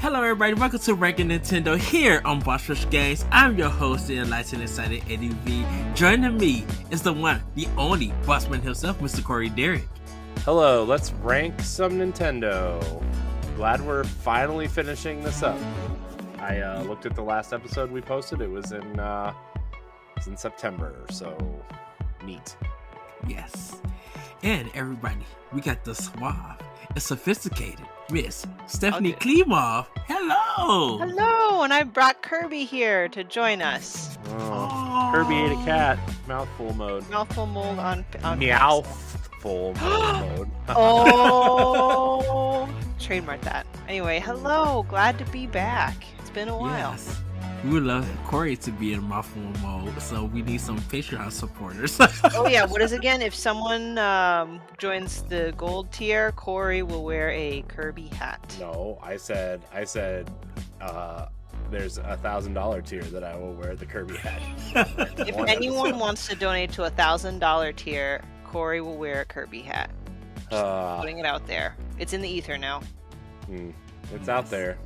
Hello everybody, welcome to Ranking Nintendo here on Boss Rush Games. I'm your host, the enlightened, excited Eddie V. Joining me is the one, the only bossman himself, Mr. Corey Dirrig. Hello, let's rank some Nintendo. Glad we're finally finishing this up. I looked at the last episode we posted. It was in September, so neat. Yes. And everybody, we got the suave and sophisticated Miss Stephanie Klimov. Hello! Hello, and I brought Kirby here to join us. Oh. Kirby ate a cat. Mouthful mode. Mouthful mode on Meowful mode. Oh! Trademark that. Anyway, hello. Glad to be back. It's been a while. Yes. We would love Corey to be in mouthful mode, so we need some Patreon supporters. Oh yeah, what is it again? If someone joins the gold tier, Corey will wear a Kirby hat. No, I said there's $1,000 tier that I will wear the Kirby hat. If anyone wants to donate to $1,000 tier, Corey will wear a Kirby hat. Just putting it out there. It's in the ether now. It's out there.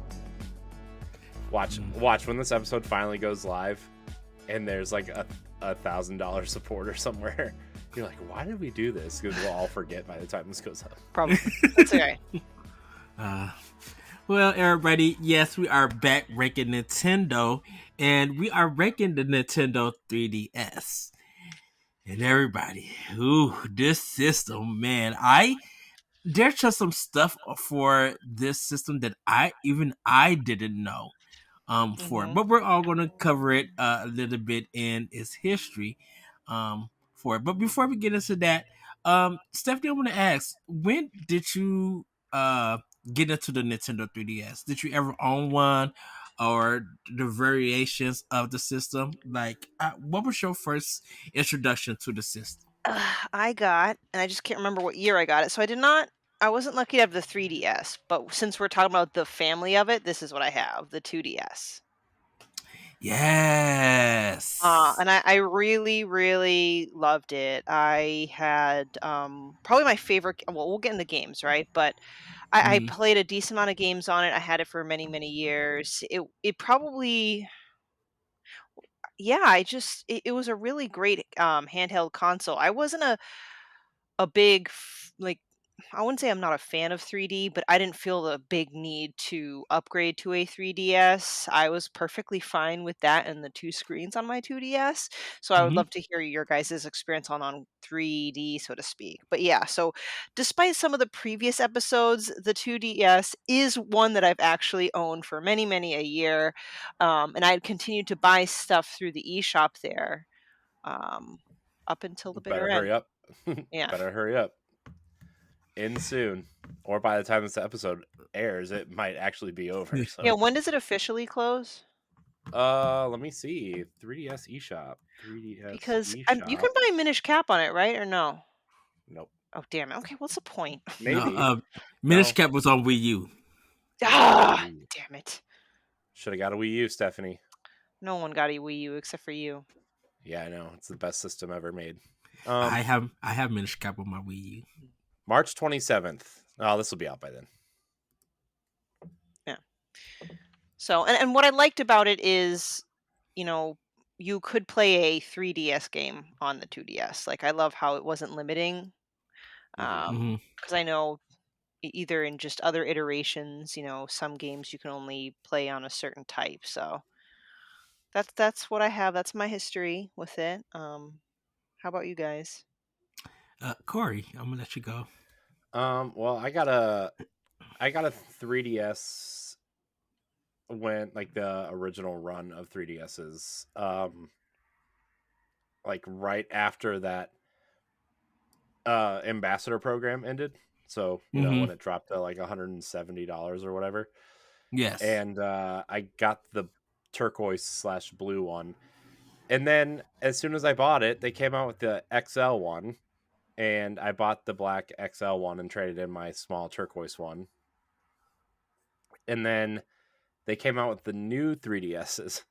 Watch when this episode finally goes live and there's like a $1,000 supporter somewhere. You're like, why did we do this? Because we'll all forget by the time this goes up. Probably. That's okay. Well, everybody, yes, we are back ranking Nintendo, and we are ranking the Nintendo 3DS. And everybody, this system, man, there's just some stuff for this system that I didn't know. For it. But we're all going to cover it a little bit in its history for it. But before we get into that, Stephanie, I want to ask, when did you get into the Nintendo 3DS? Did you ever own one, or the variations of the system? Like, what was your first introduction to the system? I just can't remember what year I got it, so I wasn't lucky to have the 3DS, but since we're talking about the family of it, this is what I have, the 2DS. Yes. And I really, really loved it. I had probably my favorite, well, we'll get into games, right? But I played a decent amount of games on it. I had it for many, many years. It probably... Yeah, it was a really great handheld console. I wasn't a big I wouldn't say I'm not a fan of 3D, but I didn't feel the big need to upgrade to a 3DS. I was perfectly fine with that and the two screens on my 2DS. So I would love to hear your guys' experience on 3D, so to speak. But yeah, so despite some of the previous episodes, the 2DS is one that I've actually owned for many, many a year. And I'd continued to buy stuff through the eShop there up until the bitter end. Hurry up. Yeah. Better hurry up. In soon, or by the time this episode airs, it might actually be over. So. Yeah, when does it officially close? Let me see. 3DS eShop. 3DS because eShop. you can buy Minish Cap on it, right? Or no? Nope. Oh, damn it. Okay, what's the point? Maybe. Minish Cap was on Wii U. Ah, damn it. Should have got a Wii U, Stephanie. No one got a Wii U except for you. Yeah, I know. It's the best system ever made. I have Minish Cap on my Wii U. March 27th. Oh, this will be out by then. Yeah. So, and what I liked about it is, you could play a 3DS game on the 2DS. Like, I love how it wasn't limiting. Because I know either in just other iterations, some games you can only play on a certain type. So that's what I have. That's my history with it. How about you guys? Corey, I'm gonna let you go. Well, I got a 3DS when like the original run of 3DSs, like right after that ambassador program ended. So you know when it dropped to like $170 or whatever. Yes. And I got the turquoise/blue one, and then as soon as I bought it, they came out with the XL one. And I bought the black XL one and traded in my small turquoise one. And then they came out with the new 3DSs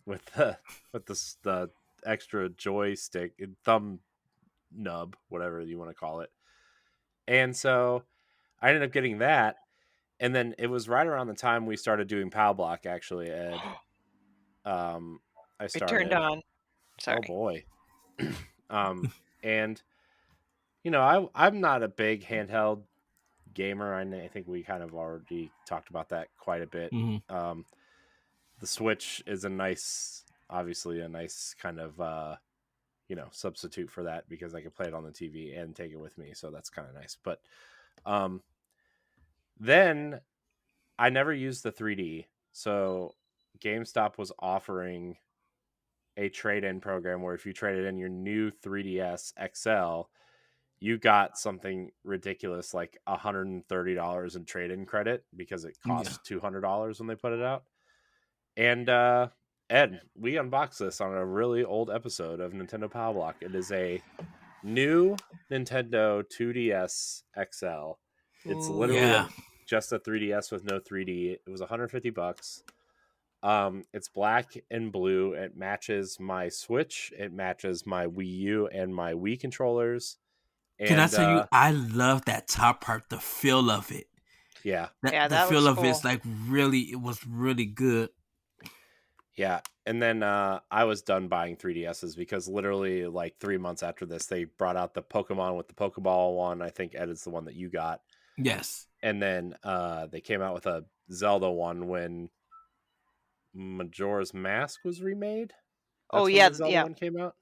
with the extra joystick, thumb nub, whatever you want to call it. And so I ended up getting that. And then it was right around the time we started doing PAL Block, actually, Ed. I It turned started. on. Sorry. Oh boy. And I'm not a big handheld gamer. I think we kind of already talked about that quite a bit. Mm-hmm. The Switch is obviously a nice kind of substitute for that, because I can play it on the TV and take it with me, so that's kind of nice. But then I never used the 3D, so GameStop was offering a trade-in program where if you traded in your new 3DS XL, you got something ridiculous like $130 in trade-in credit, because it costs $200 when they put it out. And Ed, we unboxed this on a really old episode of Nintendo Power Block. It is a new Nintendo 2DS XL. It's literally just a 3DS with no 3D. It was $150. It's black and blue. It matches my Switch. It matches my Wii U and my Wii controllers. And, Can I tell you, I love that top part, the feel of it. Yeah. The feel of it's like it was really good. Yeah. And then I was done buying 3DSs, because literally like 3 months after this, they brought out the Pokemon with the Pokeball one. I think, Ed, is the one that you got. Yes. And then they came out with a Zelda one when Majora's Mask was remade. That's when the Zelda one came out.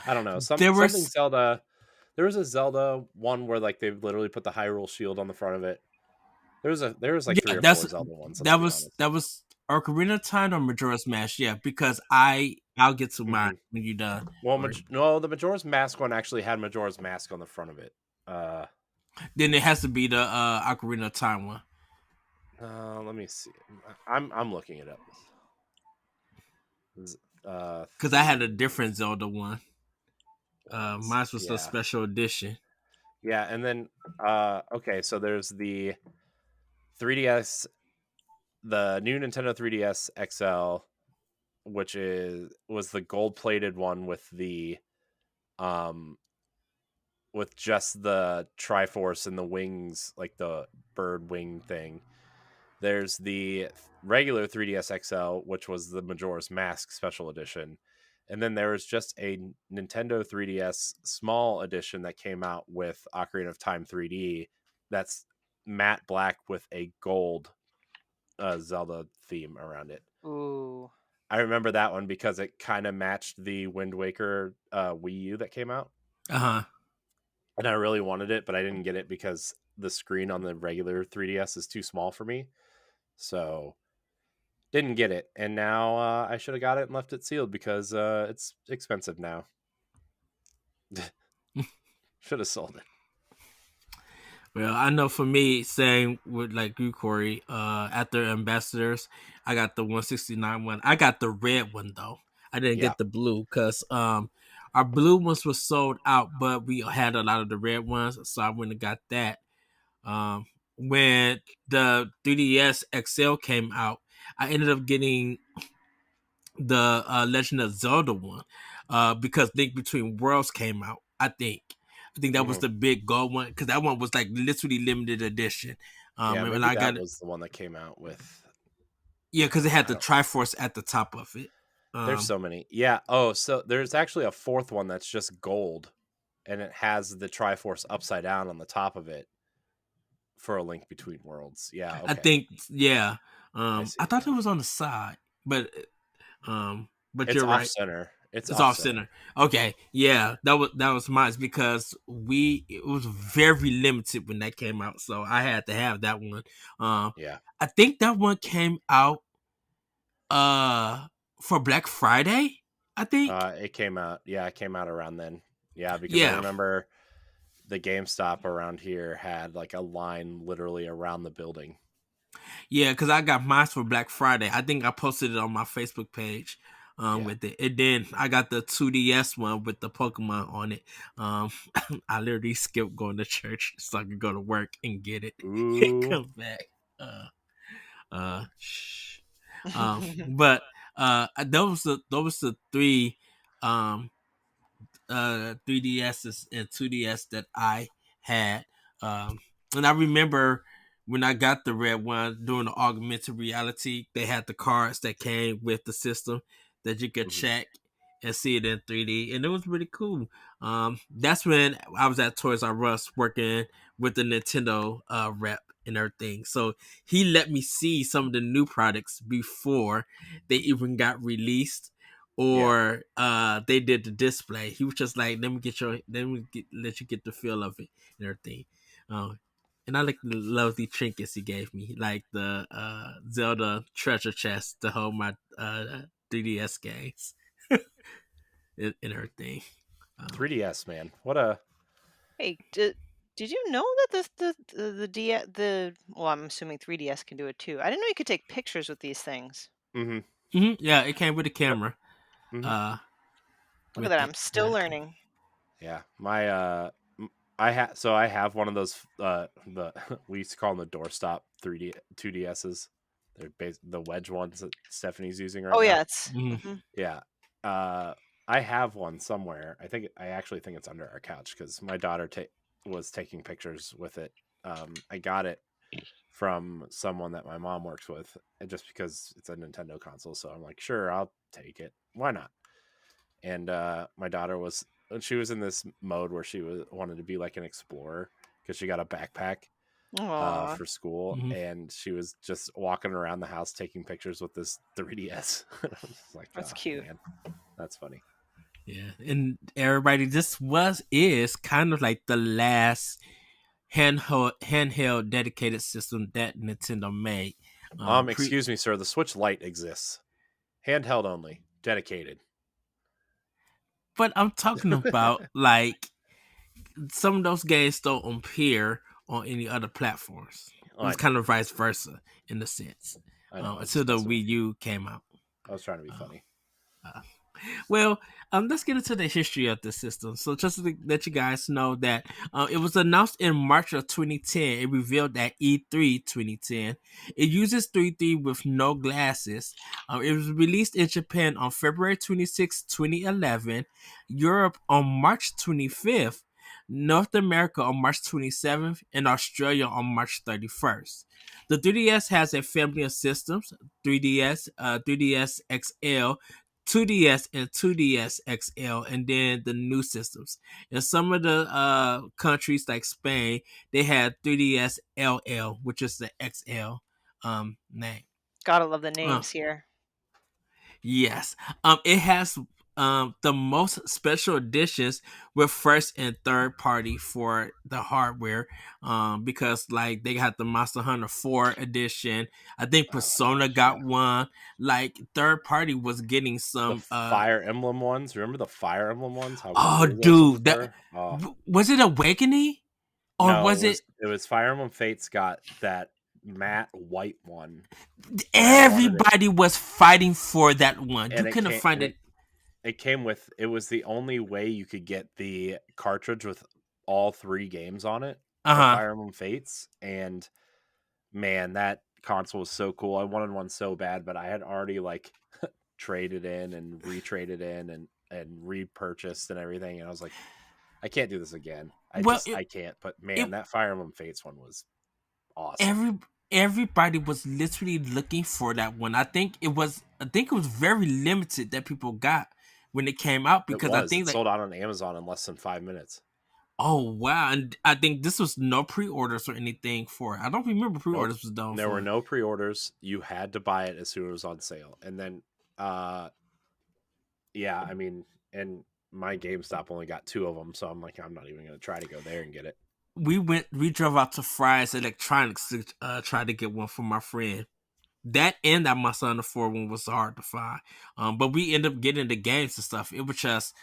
I don't know. Something Zelda. There was a Zelda one where like they literally put the Hyrule Shield on the front of it. There was like 3 or 4 Zelda ones. That was Ocarina of Time or Majora's Mask. Yeah, because I'll get to mine when you're done. Well, no, the Majora's Mask one actually had Majora's Mask on the front of it. Then it has to be the Ocarina of Time one. Let me see. I'm looking it up. Because I had a different Zelda one. Mine was the special edition. Yeah, and then okay, so there's the 3DS, the new Nintendo 3DS XL, which was the gold-plated one with the with just the Triforce and the wings, like the bird wing thing. There's the regular 3DS XL, which was the Majora's Mask special edition. And then there was just a Nintendo 3DS small edition that came out with Ocarina of Time 3D. That's matte black with a gold Zelda theme around it. Ooh. I remember that one because it kind of matched the Wind Waker Wii U that came out. And I really wanted it, but I didn't get it because the screen on the regular 3DS is too small for me. So didn't get it. And now I should have got it and left it sealed, because it's expensive now. Should have sold it. Well, I know for me, same with like you, Corey, after Ambassadors, I got the 169 one. I got the red one though. I didn't get the blue because our blue ones were sold out, but we had a lot of the red ones, so I went and got that. When the 3DS XL came out, I ended up getting the Legend of Zelda one because Link Between Worlds came out. I think that was the big gold one, because that one was like literally limited edition. And that was the one that came out with. Yeah, because it had the Triforce at the top of it. There's so many. Yeah. Oh, so there's actually a fourth one that's just gold, and it has the Triforce upside down on the top of it for A Link Between Worlds. Yeah. Okay. I think. Yeah. I thought it was on the side, but it's you're off right. Center. It's off center. Okay, yeah, that was mine, because it was very limited when that came out, so I had to have that one. I think that one came out for Black Friday. I think it came out. Yeah, it came out around then. Yeah, because I remember the GameStop around here had like a line literally around the building. Yeah, because I got mine for Black Friday. I think I posted it on my Facebook page. With it, and then I got the 2DS one with the Pokemon on it. I literally skipped going to church so I could go to work and get it and come back. But those the three 3DSs and 2DS that I had. And I remember when I got the red one doing the augmented reality, they had the cards that came with the system that you could Mhm. check and see it in 3D, and it was really cool. That's when I was at Toys R Us working with the Nintendo rep and everything. So he let me see some of the new products before they even got released Yeah. or they did the display. He was just like, let you get the feel of it and everything. And I like the lovely trinkets he gave me, like the Zelda treasure chest to hold my 3DS games and everything. 3DS, man. What a Hey, did you know that the well, I'm assuming 3DS can do it too. I didn't know you could take pictures with these things. Mhm. Yeah, it came with a Yep. camera. Mhm. Uh, Look at with that, it I'm and still everything. learning. Yeah. My I have one of those the we used to call them the doorstop 3D 2DSs. They're the wedge ones that Stephanie's using right Oh now. yeah, it's Mhm. Yeah. Uh I have one somewhere. I actually think it's under our couch cuz my daughter was taking pictures with it. I got it from someone that my mom works with just because it's a Nintendo console, so I'm like, "Sure, I'll take it. Why not?" And my daughter she was in this mode where she wanted to be like an explorer because she got a backpack Aw, for school, Mhm. and she was just walking around the house taking pictures with this 3DS. I was just like, that's oh cute. man, that's funny. Yeah, and everybody, this is kind of like the last handheld dedicated system that Nintendo made. Excuse me, sir. The Switch Lite exists, handheld only, dedicated. But I'm talking about like some of those games don't appear on any other platforms. Oh, It I was know, kind of vice versa in the sense I know. I was until just the messing with Wii you. U came out. I was trying to be Uh, funny. uh, Well, let's get into the history of the system. So, just to let you guys know that it was announced in March of 2010. It revealed at E3 2010. It uses 3D with no glasses. It was released in Japan on February 26, 2011, Europe on March 25th, North America on March 27th, and Australia on March 31st. The 3DS has a family of systems: 3DS, 3DS XL, 2DS and 2DS XL, and then the new systems. In some of the countries like Spain, they had 3DS LL, which is the XL name. Gotta love the Uh, names here. yes, it has the most special editions with first and third party for the hardware. Because like they got the Monster Hunter 4 edition. I think Oh Persona gosh, yeah. got one. Like third party was getting The some Fire Emblem ones. Remember the Fire Emblem ones? How Oh, cool those ones dude, that were. Oh was it Awakening or no, was it? it was Fire Emblem Fates got that matte white one, and I wanted it, Everybody was fighting for that one. You and couldn't find it. it came with it was the only way you could get the cartridge with all three games on it Uh of huh. Fire Emblem Fates, and man, that console was so cool. I wanted one so bad, but I had already like traded in and retraded in and repurchased and everything, and I was like, I can't do this again. Well, I can't. But it man, that Fire Emblem Fates one was awesome. every everybody was literally looking for that one. I think it was very limited that people got when it came out It because I was. think It like sold out on Amazon in less than 5 minutes. oh wow, and I think this was no pre-orders or anything for it. I don't remember Nope. pre-orders was done There were for it. no pre-orders. You had to buy it as soon as it was on sale. And then uh yeah, I mean, and my GameStop only got two of them, so I'm like, I'm not even gonna try to go there and get it. We drove out to Fry's Electronics to try to get one for my friend. That and that Monster Hunter 4 one was hard to find. But we ended up getting the games and stuff. It was just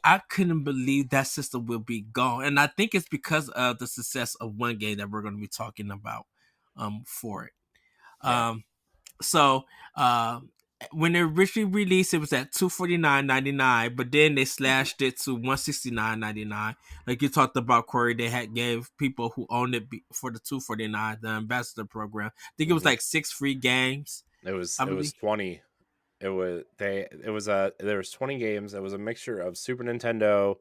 I couldn't believe that system will be gone. And I think it's because of the success of one game that we're gonna be talking about for it. Yeah. Um so uh when it originally released, it was at $249.99, but then they slashed it to $169.99. Like you talked about, Corey, they had gave people who owned it for the $249 the ambassador program. I think it was hmm like 6 free games, I It was believe. 20. It was there was 20 games. It was a mixture of Super Nintendo,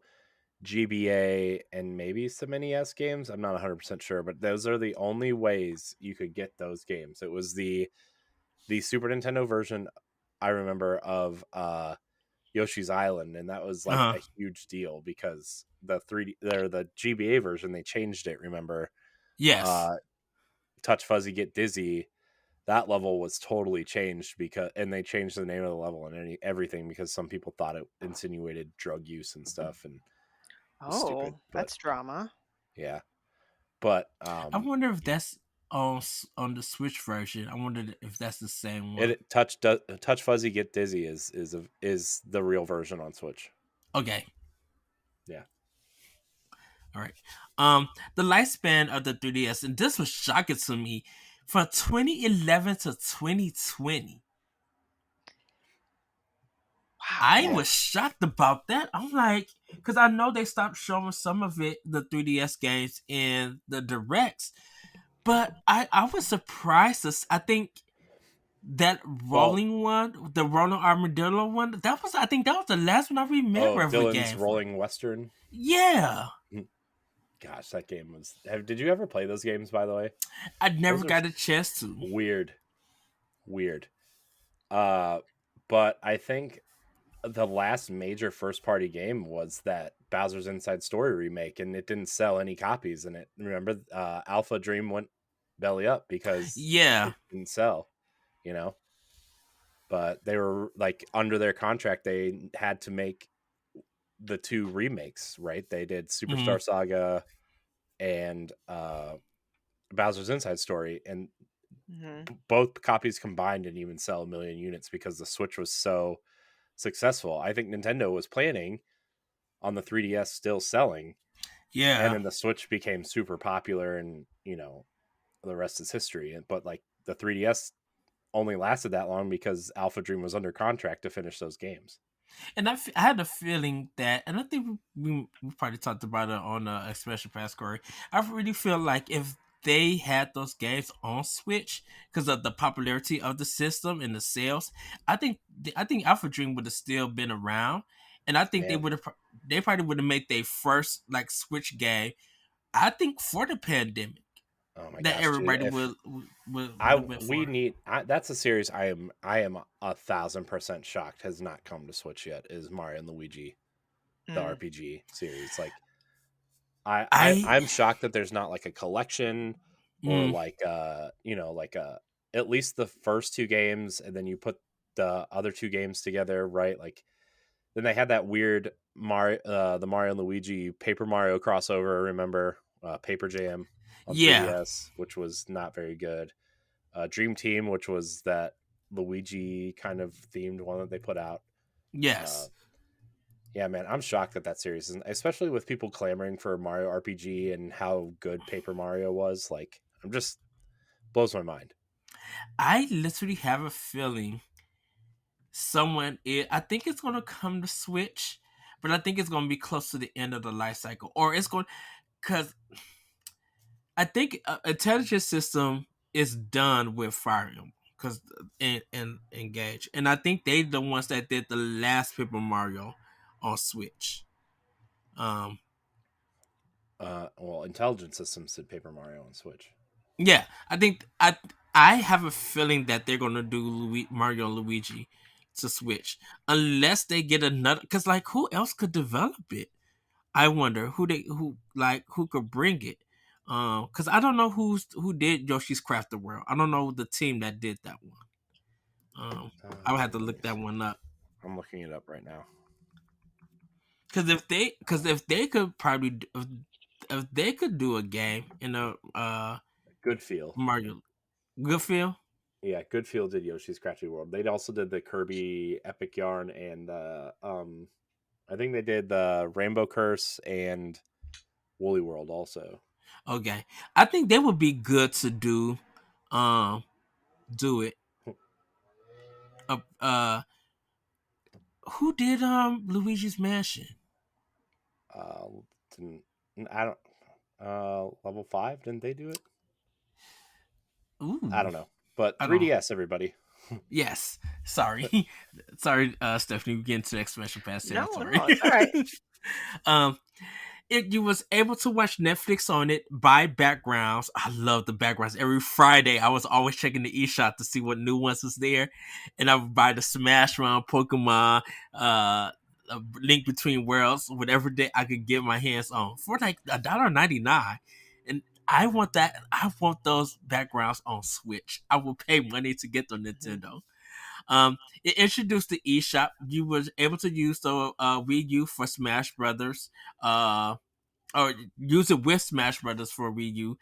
GBA, and maybe some NES games. I'm not 100% sure, but those are the only ways you could get those games. It was the Super Nintendo version, I remember, of Yoshi's Island, and that was like a huge deal because the 3D or the GBA version, they changed it, remember? Yes. Touch Fuzzy Get Dizzy, that level was totally changed because, and they changed the name of the level and everything because some people thought it insinuated drug use and stuff, and it was stupid. Oh, But that's drama. yeah, but I wonder if that's on the Switch version. I wonder if that's the same one. Touch Fuzzy Get Dizzy is the real version on Switch. Okay. Yeah. All right. The lifespan of the 3DS, and this was shocking to me, from 2011 to 2020. Wow. I was shocked about that. I'm like, because I know they stopped showing some of it, the 3DS games in the directs, but I was surprised. I think that rolling one, the rolling armadillo one, I think that was the last one I remember of the Dylan's game. Rolling Western. Yeah. Gosh, that game was. Did you ever play those games, by the way? I never got a chance to. Weird. But I think the last major first party game was that Bowser's Inside Story remake, and it didn't sell any copies. And it, remember, Alpha Dream went belly up because it didn't sell, you know. But they were like under their contract, they had to make the 2 remakes, right? They did Superstar Saga and Bowser's Inside Story, and both copies combined didn't even sell 1 million units because the Switch was so successful. I think Nintendo was planning on the 3DS still selling. Yeah. And then the Switch became super popular, and, the rest is history. But like the 3DS only lasted that long because Alpha Dream was under contract to finish those games. And I had a feeling that, and I think we probably talked about it on Expression Pass Corey. I really feel like if they had those games on Switch because of the popularity of the system and the sales, I think Alpha Dream would have still been around, and I think they probably would have made their first like Switch game. I think for the pandemic. Oh my that gosh, everybody dude. would That's a series I am 1,000% shocked has not come to Switch yet, is Mario and Luigi, the RPG series. Like I'm shocked that there's not like a collection or like at least the first 2 games, and then you put the other 2 games together, right? Like then they had that weird the Mario and Luigi Paper Mario crossover, remember? Paper Jam on 3DS, which was not very good. Dream Team, which was that Luigi kind of themed one that they put out. Yes. Yeah, man, I'm shocked that series isn't, especially with people clamoring for Mario RPG and how good Paper Mario was. Like, I'm just blows my mind. I literally have a feeling I think it's going to come to Switch, but I think it's going to be close to the end of the life cycle, or it's going because I think Intelligent System is done with Fire Emblem because and Engage, and I think they the ones that did the last Paper Mario on Switch. Well, Intelligent Systems did Paper Mario on Switch. Yeah, I think I have a feeling that they're gonna do Mario and Luigi to Switch, unless they get another. Because like, who else could develop it? I wonder who could bring it. Because I don't know who did Yoshi's Crafted World. I don't know the team that did that one. I would have to look that one up. I'm looking it up right now. Because if they could probably if they could do a game in a Good Feel Mario Good Feel. Yeah, Good Feel did Yoshi's Crafted World. They also did the Kirby Epic Yarn, and I think they did the Rainbow Curse and Woolly World also. Okay, I think they would be good to do it. Who did Luigi's Mansion? I don't. Level 5, didn't they do it? Ooh, I don't know, but 3DS, everybody. Yes. Sorry. Sorry, Stephanie, we get into the exclamation pass No, territory. no, it's all right. um you was able to watch Netflix on it, buy backgrounds. I love the backgrounds. Every Friday I was always checking the eShop to see what new ones was there. And I would buy the Smash Run, Pokemon, a Link Between Worlds, whatever day I could get my hands on for like $1.99. And I want those backgrounds on Switch. I will pay money to get the Nintendo. It introduced the eShop. You was able to use the Wii U for Smash Brothers, or use it with Smash Brothers for Wii U.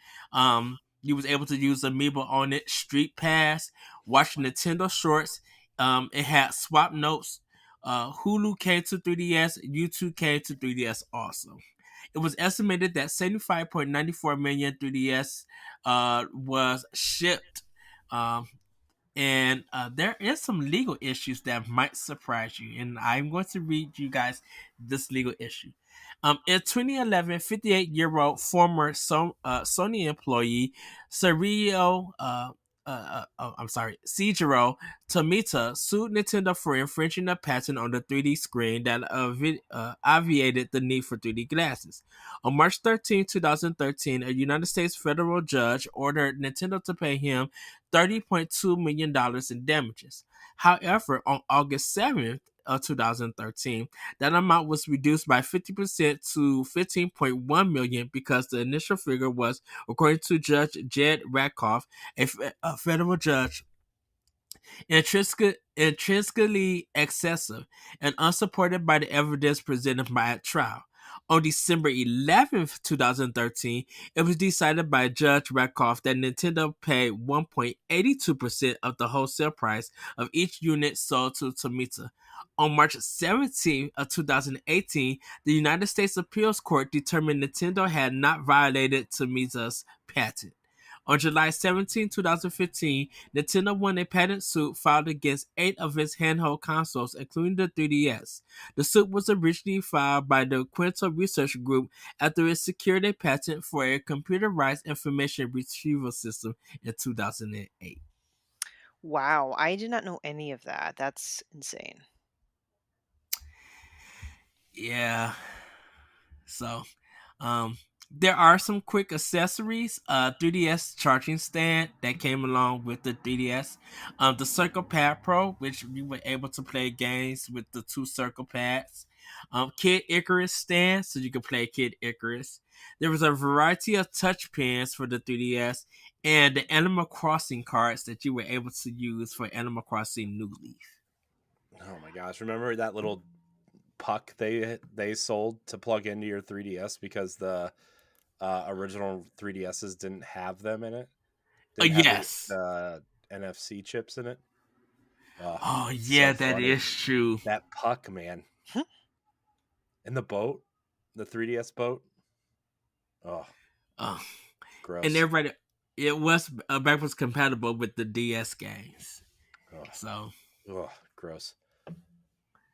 You was able to use Amiibo on it, Street Pass, watch Nintendo Shorts. It had Swap Notes. Hulu came to 3DS. YouTube came to 3DS also. It was estimated that 75.94 million 3DS was shipped. Um, and there is some legal issues that might surprise you, and I'm going to read you guys this legal issue. In 2011, 58-year-old former Sony employee Serio, Seijiro Tomita sued Nintendo for infringing a patent on the 3D screen that obviated the need for 3D glasses. On March 13, 2013, a United States federal judge ordered Nintendo to pay him $30.2 million in damages. However, on August 7th of 2013, that amount was reduced by 50% to 15.1 million because the initial figure was, according to Judge Jed Rakoff, a federal judge, intrinsically excessive and unsupported by the evidence presented by at trial. On December 11th, 2013, it was decided by Judge Rakoff that Nintendo paid 1.82% of the wholesale price of each unit sold to Tomita. On March 17th of 2018, the United States Appeals Court determined Nintendo had not violated Tomita's patent. On July 17, 2015, Nintendo won a patent suit filed against 8 of its handheld consoles, including the 3DS. The suit was originally filed by the Quinto Research Group after it secured a patent for a computerized information retrieval system in 2008. Wow, I did not know any of that. That's insane. Yeah. So, um, there are some quick accessories. 3DS charging stand that came along with the 3DS. The Circle Pad Pro, which you were able to play games with the two circle pads. Kid Icarus stand, so you could play Kid Icarus. There was a variety of touch pens for the 3DS, and the Animal Crossing cards that you were able to use for Animal Crossing New Leaf. Oh my gosh! Remember that little puck they sold to plug into your 3DS because the original 3DSs didn't have them in it. Didn't have Yes. the NFC chips in it. Oh, Oh yeah, so that funny. is true. That puck, man. And the boat, the 3DS boat. Oh, Uh, and gross. everybody, it was backwards compatible with the DS games. Oh, So, gross.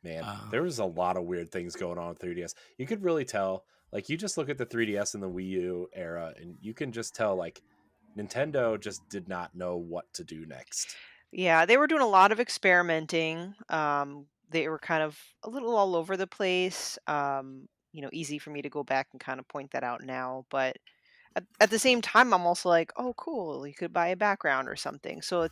Man, uh, there was a lot of weird things going on with 3DS. You could really tell, like, you just look at the 3DS and the Wii U era, and you can just tell, like, Nintendo just did not know what to do next. Yeah, they were doing a lot of experimenting. They were kind of a little all over the place. Easy for me to go back and kind of point that out now, but at the same time, I'm also like, oh, cool, you could buy a background or something. So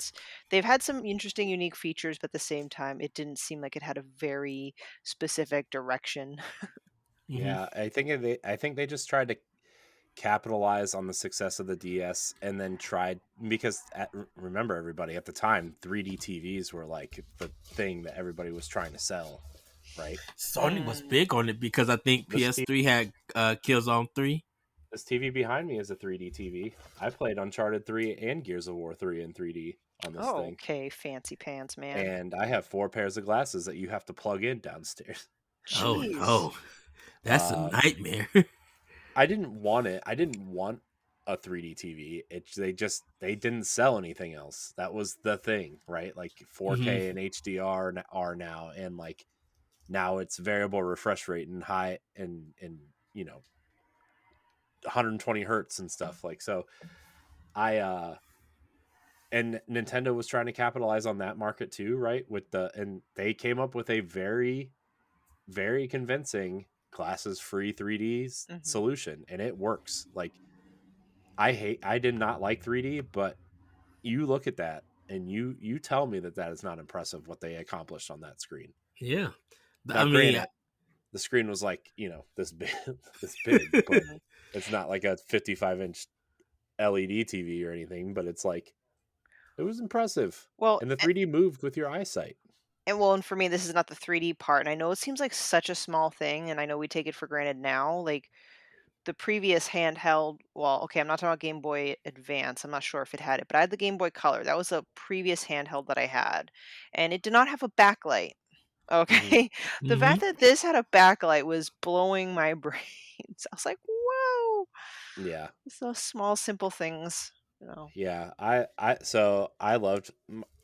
they've had some interesting, unique features, but at the same time, it didn't seem like it had a very specific direction. mhm. Yeah, I think they just tried to capitalize on the success of the DS and then tried because remember everybody at the time 3D TVs were like the thing that everybody was trying to sell, right? Sony was Mm. big on it because I think This TV, PS3 had Killzone 3. this TV behind me is a 3D TV. I played Uncharted 3 and Gears of War 3 in 3D on this Oh, thing. okay, fancy pants, man. And I have 4 pairs of glasses that you have to plug in downstairs. Oh Jeez. no, that's a Uh, nightmare. I didn't want it. I didn't want a 3D TV. They didn't sell anything else. That was the thing, right? Like Mhm. 4K and HDR are now, and like now it's variable refresh rate and high and 120 hertz and stuff. Like so, I and Nintendo was trying to capitalize on that market too, right? And they came up with a very, very convincing glasses free 3D solution, and it works. Like I did not like 3D, but you look at that and you tell me that is not impressive what they accomplished on that screen. Yeah. Now, I mean, granted, the screen was like, this big, this big, but it's not like a 55-inch LED TV or anything, but it's like, it was impressive. Well, And the 3D moved with your eyesight. and for me, this is not the 3D part, and I know it seems like such a small thing, and I know we take it for granted now. Like the previous handheld, well, okay, I'm not talking about Game Boy Advance. I'm not sure if it had it, but I had the Game Boy Color. That was a previous handheld that I had, and it did not have a backlight. Okay, the fact that this had a backlight was blowing my brains. I was like, "Whoa!" Yeah. So small, simple things, Yeah. I loved,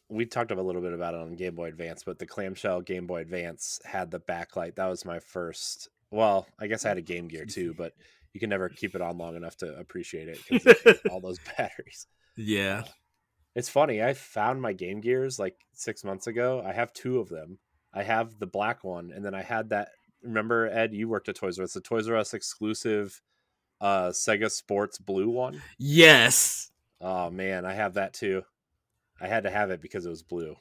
we talked a little bit about it on Game Boy Advance, but the clamshell Game Boy Advance had the backlight. That was my first, well, I guess I had a Game Gear too, but you can never keep it on long enough to appreciate it because it ate all those batteries. Yeah. It's funny. I found my Game Gears like 6 months ago. I have 2 of them. I have the black one, and then I had that. Remember, Ed, you worked at Toys R Us. The Toys R Us exclusive Sega Sports blue one. Yes. Oh man, I have that too. I had to have it because it was blue.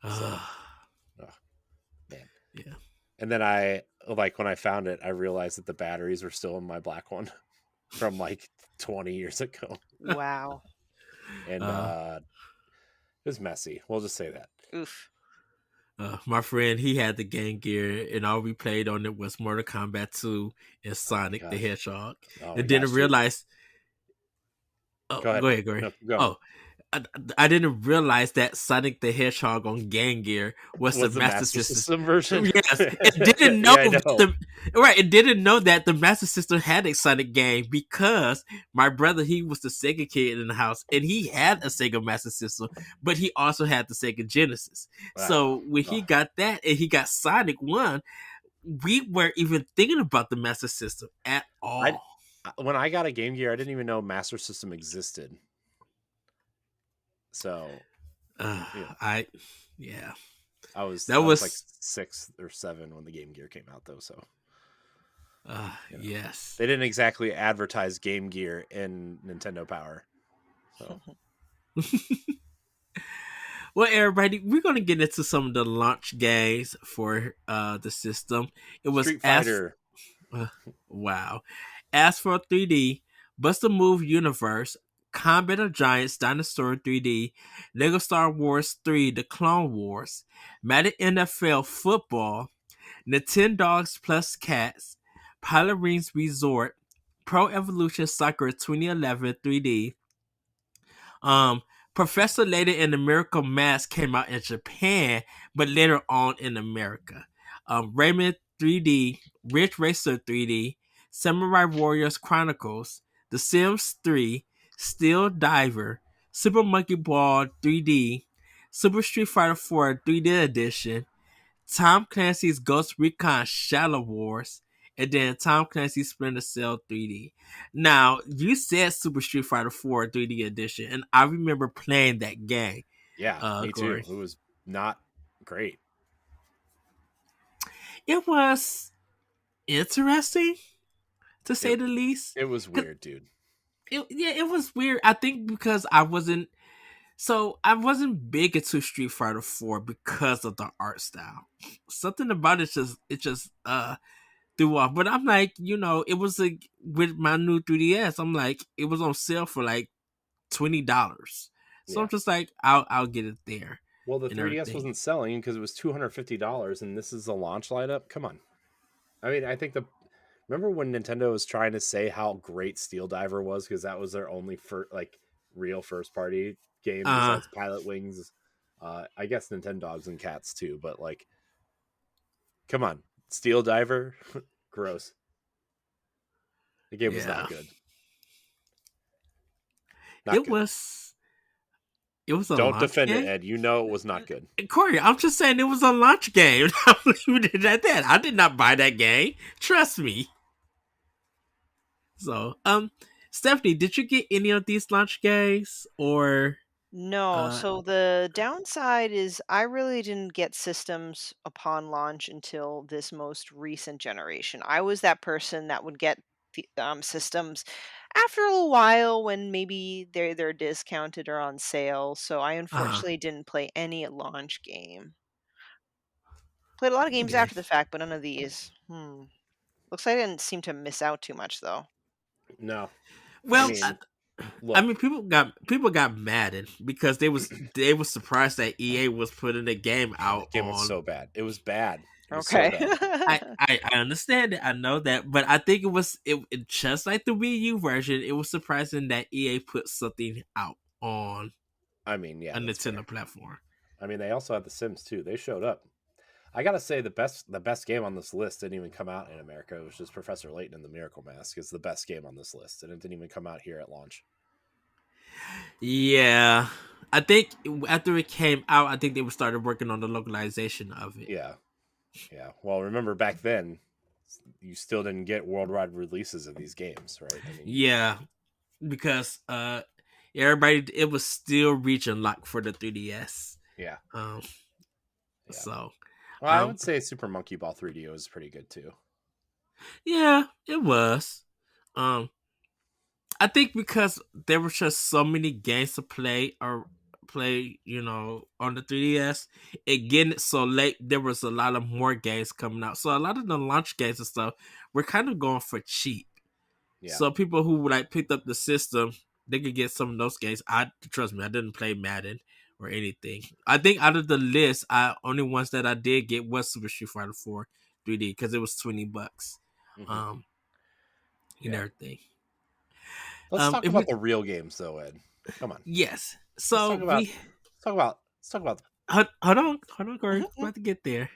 So, man. Yeah. And then when I found it, I realized that the batteries were still in my black one from like 20 years ago. Wow. And it was messy. We'll just say that. Oof. My friend, he had the Game Gear, and all we played on it was Mortal Kombat 2 and Sonic the Hedgehog. And didn't realize. Oh, go ahead. Go ahead. No, go. Oh, I didn't realize that Sonic the Hedgehog on Game Gear was the Master System version. Yes, it didn't know, yeah, it didn't know that the Master System had a Sonic game because my brother, he was the Sega kid in the house, and he had a Sega Master System, but he also had the Sega Genesis. Wow. So when he got that and he got Sonic 1, we weren't even thinking about the Master System at all. When I got a Game Gear, I didn't even know Master System existed. So, I was like 6 or 7 when the Game Gear came out, though. So, yes, they didn't exactly advertise Game Gear in Nintendo Power. So, well, everybody, we're gonna get into some of the launch games for the system. It was Street Fighter. Wow. Asphalt 3D, Buster Move Universe, Combat of Giants, Dinosaur 3D, Lego Star Wars 3, The Clone Wars, Madden NFL Football, Nintendogs Plus Cats, Pilot Rings Resort, Pro Evolution Soccer 2011 3D. Professor Layton and the Miracle Mask came out in Japan, but later on in America. Rayman 3D, Ridge Racer 3D, Samurai Warriors Chronicles, The Sims 3, Steel Diver, Super Monkey Ball 3D, Super Street Fighter 4 3D Edition, Tom Clancy's Ghost Recon Shadow Wars, and then Tom Clancy's Splinter Cell 3D. Now, you said Super Street Fighter 4 3D Edition, and I remember playing that game. Yeah, me too. It was not great. It was interesting, to say the least. It was weird, dude. It was weird. I think because I wasn't big into Street Fighter 4 because of the art style. Something about it just threw off. But I'm like, it was like with my new 3DS, I'm like, it was on sale for like $20. So I'm just like, I'll get it there. Well, the 3DS wasn't selling because it was $250, and this is a launch lineup. Come on. I mean, I think remember when Nintendo was trying to say how great Steel Diver was because that was their only real first party game besides Pilot Wings. I guess Nintendogs and Cats too, but like, come on, Steel Diver, gross. The game was not good. It was a Don't defend game? it, Ed. You know it was not good. Corey, I'm just saying it was a launch game. I'm leaving it at that. I did not buy that game. Trust me. So, Stephanie, did you get any of these launch games or No, uh so the downside is I really didn't get systems upon launch until this most recent generation. I was that person that would get the systems after a little while when maybe they're discounted or on sale. So I uh unfortunately didn't play any at launch game. Played a lot of games okay. after the fact, but none of these. Looks like I didn't seem to miss out too much though. No, I Well, mean, I look, mean people got maddened because they was surprised that EA was putting the game oh, out that game was on. so bad. It was bad. It was so Okay. bad. I understand it. I know that, but I think it just like the Wii U version. It was surprising that EA put something out on I mean, a yeah, that's fair. Nintendo platform. I mean, they also had The Sims too. They showed up. I gotta say, the best game on this list didn't even come out in America. It was just Professor Layton and the Miracle Mask is the best game on this list, and it didn't even come out here at launch. Yeah, I think after it came out, I think they were started working on the localization of it. Yeah, yeah. Well, remember back then, you still didn't get worldwide releases of these games, right? I mean, Yeah, because everybody it was still reaching lock for the 3DS. yeah, Um, yeah. so Well, I um, would say Super Monkey Ball 3D was pretty good too. yeah, it was. Um, I think because there were just so many games to play or play, on the 3DS, it getting it so late, there was a lot of more games coming out. So a lot of the launch games and stuff were kind of going for cheap. Yeah. So people who like picked up the system, they could get some of those games. I trust me, I didn't play Madden or anything. I think out of the list, I only ones that I did get was Super Street Fighter 4 3D because it was $20. Hmm. Um, and Yeah. everything. Let's talk If about we the real games, though, Ed. Come on. Yes. Let's So talk about. we Let's talk about. hold on, Corey. Mhm. About to get there.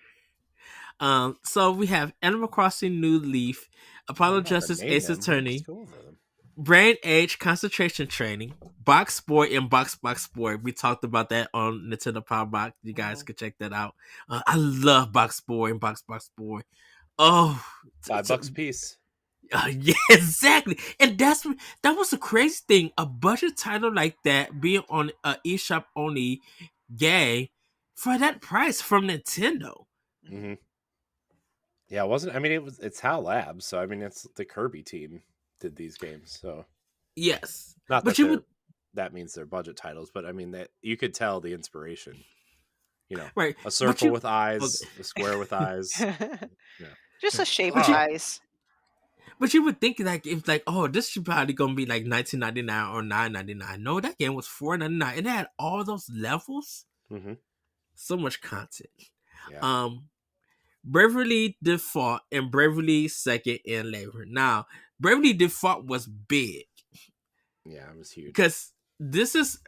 So we have Animal Crossing New Leaf, I'm Apollo about to Justice name Ace them. Let's Attorney, go over them. Brain Age Concentration Training, Box Boy, and Box Boy. We talked about that on Nintendo Power Box. You guys Mhm. could check that out. I love Box Boy and Box Boy. Oh, $5 a piece. yeah, exactly. And that was a crazy thing. A budget title like that being on a eShop only game for that price from Nintendo. Hmm. Yeah, it wasn't. I mean, it's HAL Labs, so I mean, it's the Kirby team did these games. So Yes, not but that you would that means they're budget titles, but I mean that you could tell the inspiration. right, A but circle you with eyes, okay. a square with eyes. Yeah. Just a shape but of you eyes. but you would think like if like oh this should probably gonna be like 1999 or 9.99. No, that game was 4.99 and it had all those levels, Hmm. so much content. Yeah. Um, Bravely Default and Bravely Second and Labor. Now, Bravely Default was big Yeah, it was huge. because this is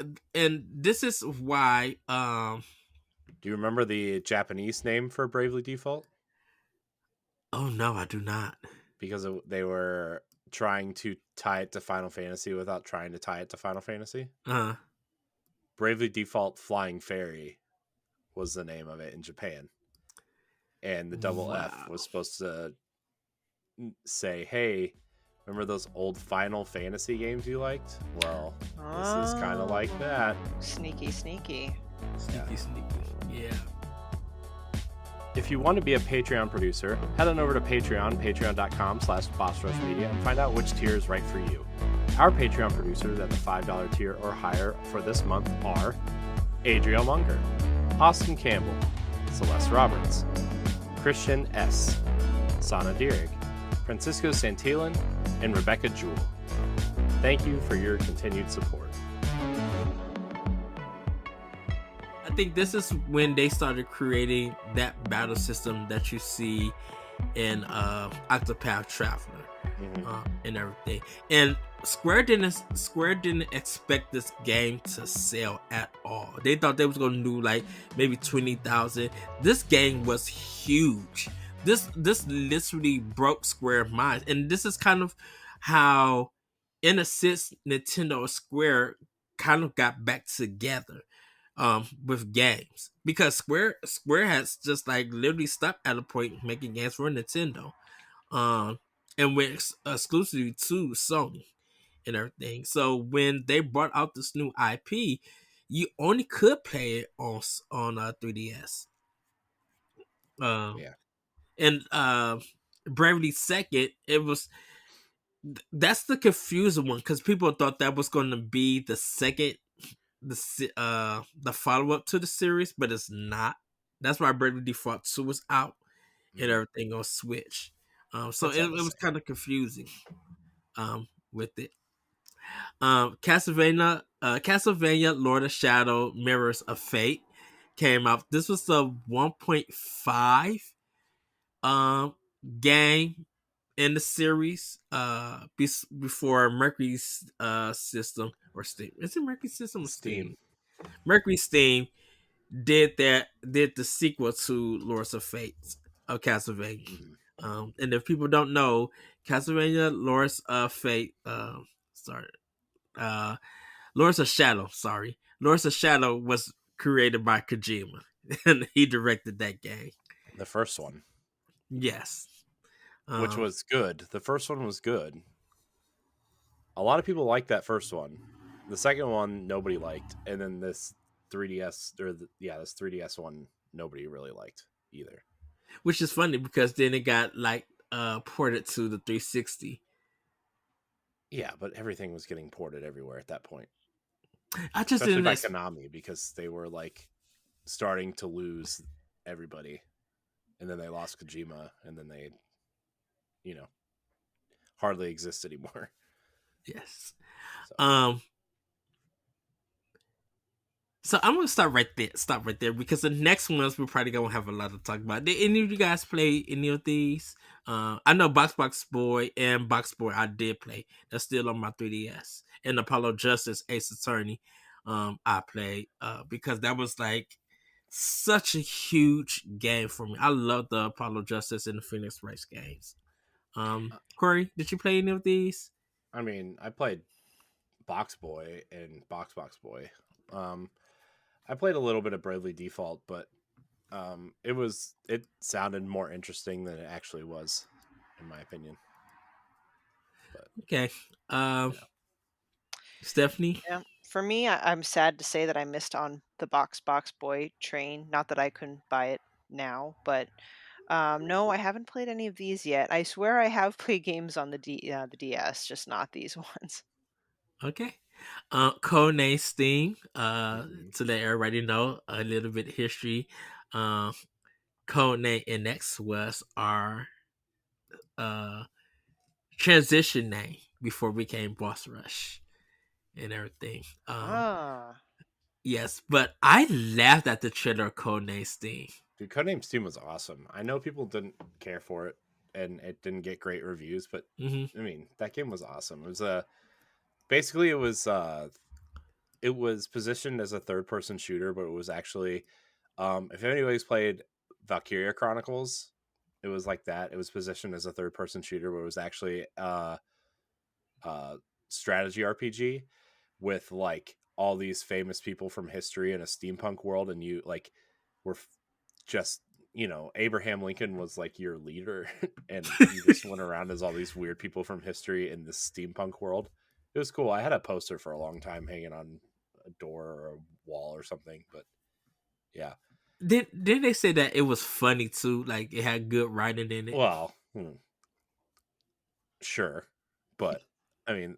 why Do you remember the Japanese name for Bravely Default? oh no, I do not. Because they were trying to tie it to Final Fantasy without trying to tie it to Final Fantasy. Uh Bravely Default Flying Fairy was the name of it in Japan. And the double F wow. was supposed to say, hey, remember those old Final Fantasy games you liked? Well, this is kind of like that. Sneaky, sneaky. Sneaky. Yeah. If you want to be a Patreon producer, head on over to patreon.com/bossrushmedia and find out which tier is right for you. Our Patreon producers at the $5 tier or higher for this month are Adriel Munger, Austin Campbell, Celeste Roberts, Christian S., Sana Dirrig, Francisco Santillan, and Rebecca Jewell. Thank you for your continued support. I think this is when they started creating that battle system that you see in Octopath Traveler and everything. And Square didn't expect this game to sell at all. They thought they was gonna do like maybe 20,000. This game was huge. This literally broke Square minds, and this is kind of how, in a sense, Nintendo and Square kind of got back together with games because Square has just like literally stopped at a point making games for Nintendo and went exclusively to Sony. and everything. So when they brought out this new IP, you only could play it on 3DS. Yeah. And Bravely Second, it was that's the confusing one because people thought that was going to be the second the follow up to the series, but it's not. That's why Bravely Default 2 was out and everything on Switch. So That's it all the was same. kind of confusing with it. Castlevania Lord of Shadow Mirrors of Fate came out. This was a 1.5 game in the series before Mercury's system or Steam. Is it Mercury system or Steam? Steam. Mercury Steam did the sequel to Lords of Fate of Castlevania. And if people don't know, Castlevania Lords of Fate uh Lords of Shadow, Lords of Shadow was created by Kojima and he directed that game. The first one, Yes. which was good. The first one was good. A lot of people liked that first one. The second one nobody liked, and then this 3DS this 3DS one nobody really liked either. Which is funny because then it got like ported to the 360. Yeah, but everything was getting ported everywhere at that point, I just especially didn't by Konami because they were like starting to lose everybody, and then they lost Kojima, and then they, hardly exist anymore. Yes. So. So I'm gonna stop right there because the next ones we're probably gonna have a lot to talk about. Did any of you guys play any of these? I know Box Boy and Box Boy I did play. That's still on my 3DS. And Apollo Justice Ace Attorney, I played because that was like such a huge game for me. I love the Apollo Justice and the Phoenix Race games. Corey, did you play any of these? I mean, I played Box Boy and Box Boy. I played a little bit of Bravely Default, but it sounded more interesting than it actually was, in my opinion. But Okay. you know. Stephanie? Yeah. For me, I'm sad to say that I missed on the Box Boy train. Not that I couldn't buy it now, but no, I haven't played any of these yet. I swear I have played games on the the DS, just not these ones. Okay. Codename Steam. Mhm. To let everybody know a little bit of history. Uh, Codename NX was our uh transition name before we became Boss Rush and everything. Ah. Yes, but I laughed at the trailer of Codename Steam. Dude, Codename Steam was awesome. I know people didn't care for it, and it didn't get great reviews, but Mm-hmm. I mean, that game was awesome. It was basically it was positioned as a third person shooter, but it was actually if anybody's played Valkyria Chronicles, it was like that. It was positioned as a third person shooter, but it was actually strategy RPG with like all these famous people from history in a steampunk world, and you like were just Abraham Lincoln was like your leader, and you just went around as all these weird people from history in this steampunk world. It was cool. I had a poster for a long time hanging on a door or a wall or something, but yeah. Did they say that it was funny too? Like it had good writing in it. Well, sure, but I mean,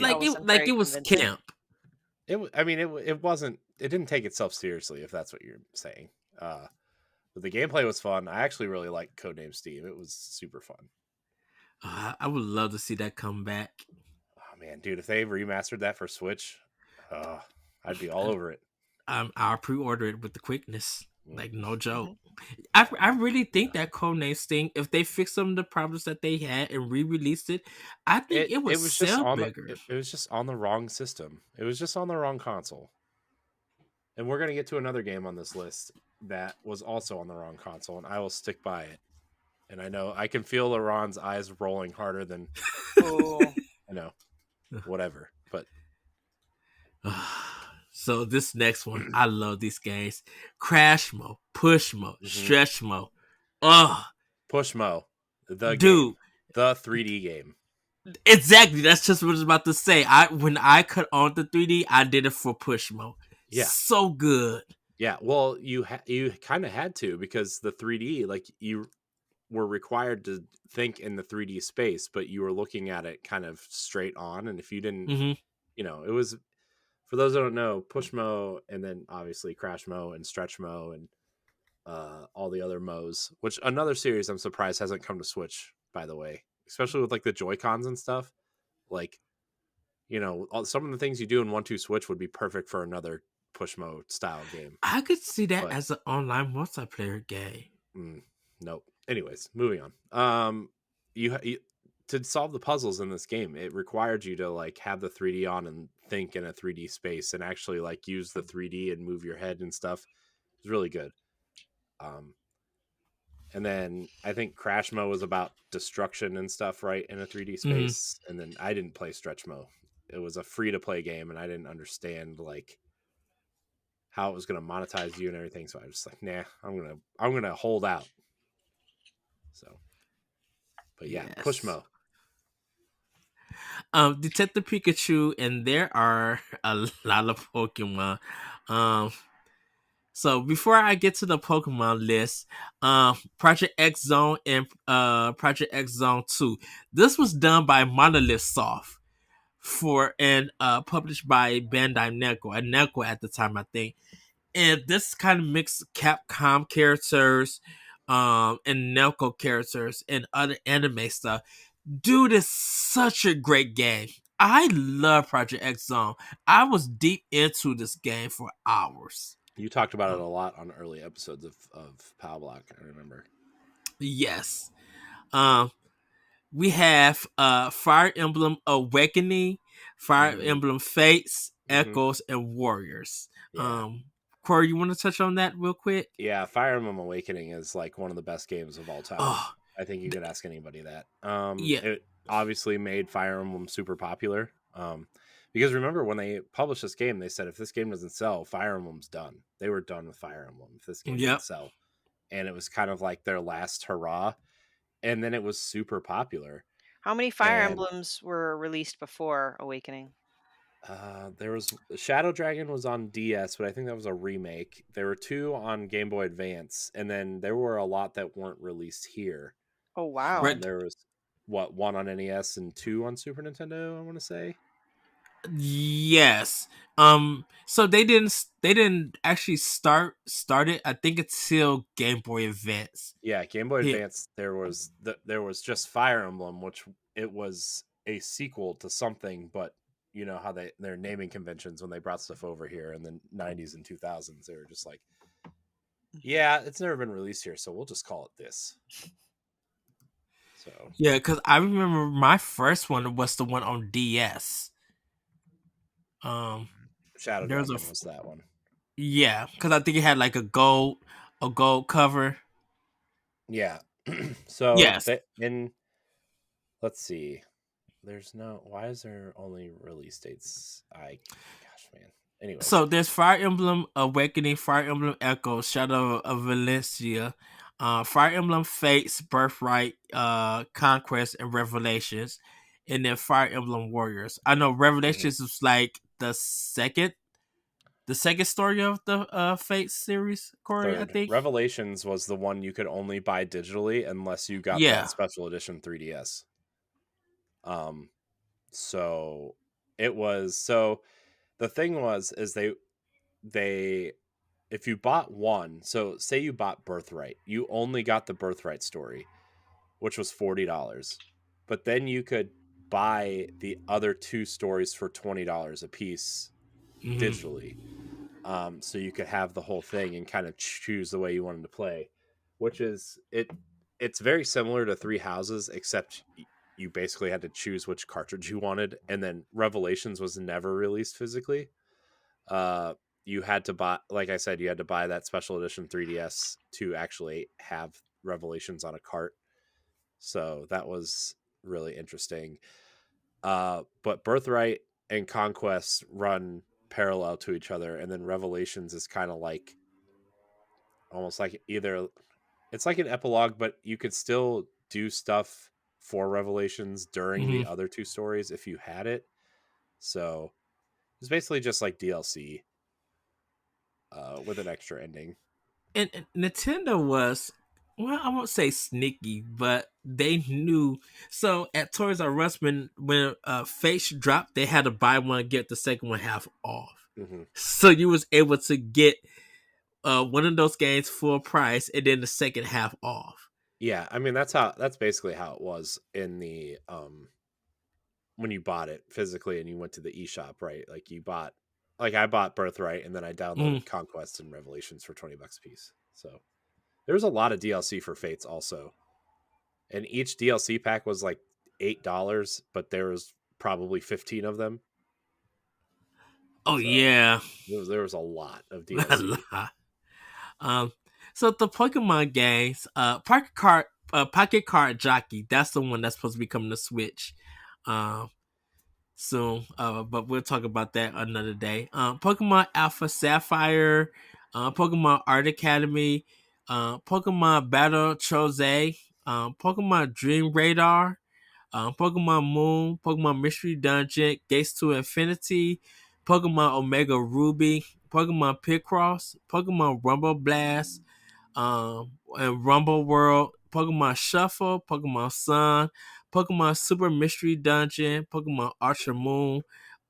That wasn't very it was convincing. camp. it wasn't. It didn't take itself seriously, if that's what you're saying. But the gameplay was fun. I actually really liked Codename Steam. It was super fun. I would love to see that come back. Oh man, dude, if they remastered that for Switch, I'd be all over it. I'll pre-order it with the quickness. Like no joke. Mhm. I really think that Codename Sting, if they fixed some of the problems that they had and re-released it, I think it would was just sell on bigger. it was just on the wrong system. It was just on the wrong console. And we're gonna get to another game on this list that was also on the wrong console, and I will stick by it. And I know I can feel LaRon's eyes rolling harder than Oh. whatever. But So this next one, I love these games. Crash mode, push mode, stretch mode. Oh, Pushmo, the dude, game, the 3D game. Exactly. That's just what I was about to say. When I cut on the 3D, I did it for push mode. Yeah. So good. Yeah. Well, you kind of had to, because the 3D, like, you were required to think in the 3D space, but you were looking at it kind of straight on. And if you didn't, Hmm. it was, for those that don't know, push mo, and then obviously crash mo and stretch mo, and all the other mo's, which another series I'm surprised hasn't come to Switch, by the way, especially with like the Joy Cons and stuff. Like, some of the things you do in 1-2 Switch would be perfect for another push mode style game. I could see that But as an online multiplayer game. nope. Anyways, moving on. You to solve the puzzles in this game, it required you to like have the 3D on and think in a 3D space and actually like use the 3D and move your head and stuff. It was really good. Um, and then I think Crash Mo was about destruction and stuff, right, in a 3D Hmm. space. And then I didn't play Stretch Mo. It was a free to play game, and I didn't understand like how it was going to monetize you and everything. So I was just like, nah, I'm gonna hold out. So, but yeah, Push Yes. Mo. Detective Pikachu, and there are a lot of Pokemon. Um, so before I get to the Pokemon list, Project X Zone and Project X Zone 2. This was done by Monolith Soft and published by Bandai Namco at the time, I think. And this kind of mixed Capcom characters, and Namco characters and other anime stuff. Dude, is such a great game. I love Project X Zone. I was deep into this game for hours. You talked about it Um, a lot on early episodes of Pow Block, I remember. yes. Um, we have Fire Emblem Awakening, Fire Mm-hmm. Emblem Fates, Mm-hmm. Echoes, and Warriors. Yeah. Um, Corey, you want to touch on that real quick? Yeah, Fire Emblem Awakening is like one of the best games of all time. Oh, I think you could ask anybody that. yeah. It obviously made Fire Emblem super popular. Because remember when they published this game, they said if this game doesn't sell, Fire Emblem's done. They were done with Fire Emblem if this game didn't Yep. sell, and it was kind of like their last hurrah. And then it was super popular. How many Fire And Emblems were released before Awakening? there was Shadow Dragon was on DS, but I think that was a remake. There were 2 on Game Boy Advance, and then there were a lot that weren't released here. Oh, wow. Right. There was 1 on NES and 2 on Super Nintendo, I want to say. Yes. So they didn't actually start it. I think it's still Game Boy Advance. Yeah, Game Boy Yeah. Advance. There was just Fire Emblem, which it was a sequel to something, but you know how their naming conventions when they brought stuff over here in the 90s and 2000s, they were just like, yeah, it's never been released here, so we'll just call it this. So Yeah, because I remember my first one was the one on DS. Shadow There was Dragon was that one. yeah, because I think it had like a gold cover. Yeah. So Yes. that in let's see. There's no. Why is there only release dates? Gosh, man. Anyways, So there's Fire Emblem Awakening, Fire Emblem Echoes, Shadow of Valencia, Fire Emblem Fates, Birthright, Conquest, and Revelations, and then Fire Emblem Warriors. I know Mhm. Revelations is like the second story of the Fates series, Corey. I Third think. Revelations was the one you could only buy digitally unless you got that Yeah. special edition 3DS. Um, so it was so the thing was is they if you bought one, so say you bought Birthright, you only got the Birthright story, which was $40. But then you could buy the other 2 stories for $20 a piece Hmm. digitally. So you could have the whole thing and kind of choose the way you wanted to play, which is it's very similar to Three Houses, except you basically had to choose which cartridge you wanted. And then Revelations was never released physically. uh you had to buy, like I said, you had to buy that special edition 3DS to actually have Revelations on a cart. So that was really interesting. But Birthright and Conquest run parallel to each other, and then Revelations is kind of like almost like either it's like an epilogue, but you could still do stuff for Revelations during Mm-hmm. the other two stories if you had it. So it's basically just like DLC with an extra ending. And Nintendo was, well, I won't say sneaky, but they knew. So at Toys R Us, when Face dropped, they had to buy one get the second one half off. Mm-hmm. So you was able to get one of those games full price and then the second half off. Yeah, I mean that's basically how it was in the when you bought it physically and you went to the eShop, right? Like I bought Birthright and then I Mm. downloaded Conquest and Revelations for $20 a piece. So there was a lot of DLC for Fates also. And each DLC pack was like $8, but there was probably 15 of them. Oh So yeah, there was a lot of a DLC. lot. Um, so the Pokemon games, Pocket Card Jockey, that's the one that's supposed to be coming to Switch, soon. But we'll talk about that another day. Pokemon Alpha Sapphire, Pokemon Art Academy, Pokemon Battle Chose, Pokemon Dream Radar, Pokemon Moon, Pokemon Mystery Dungeon, Gates to Infinity, Pokemon Omega Ruby, Pokemon Picross, Pokemon Rumble Blast, and Rumble World, Pokemon Shuffle, Pokemon Sun, Pokemon Super Mystery Dungeon, Pokemon Ultra Moon,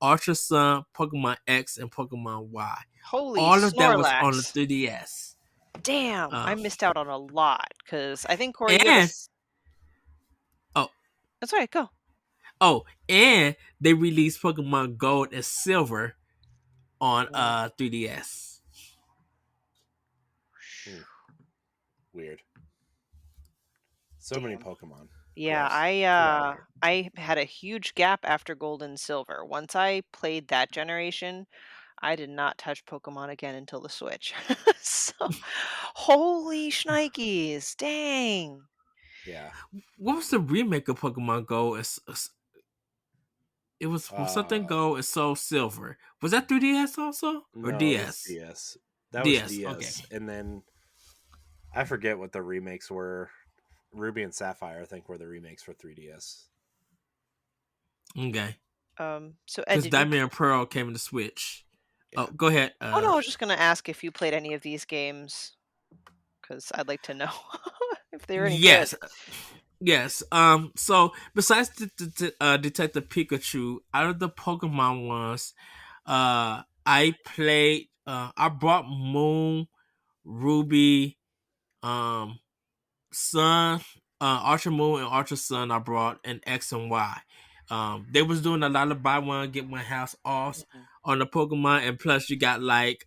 Ultra Sun, Pokemon X, and Pokemon Y. Holy All of that was on the Snorlax. 3DS. Damn, I Um, missed out on a lot because I think Corey, you had and oh That's right. Go. and they released Pokemon Gold and Silver on Mm, 3DS. Hmm, weird. So many damn. Pokemon. Yeah, Gross. Get out of here. I had a huge gap after Gold and Silver. Once I played that generation, I did not touch Pokemon again until the Switch. So, holy shnikes, dang. Yeah. What was the remake of Pokemon Gold? It was something Uh Gold and Soul Silver. Was that 3DS also or no, it was DS? DS. That was DS. Okay. DS. And then I forget what the remakes were. Ruby and Sapphire, I think, were the remakes for 3DS. Okay. So Ed, Because did you Diamond and Pearl came in the Switch. Oh, Yeah. go ahead. Oh no, I was just gonna ask if you played any of these games because I'd like to know if they're any good. Yes. Yes. So besides Detective Pikachu, out of the Pokemon ones, I played. I brought Moon, Ruby, um, Sun, Ultra Moon, and Ultra Sun. I brought and X and Y. They was doing a lot of buy one get one house offs Mhm. on the Pokemon, and plus you got like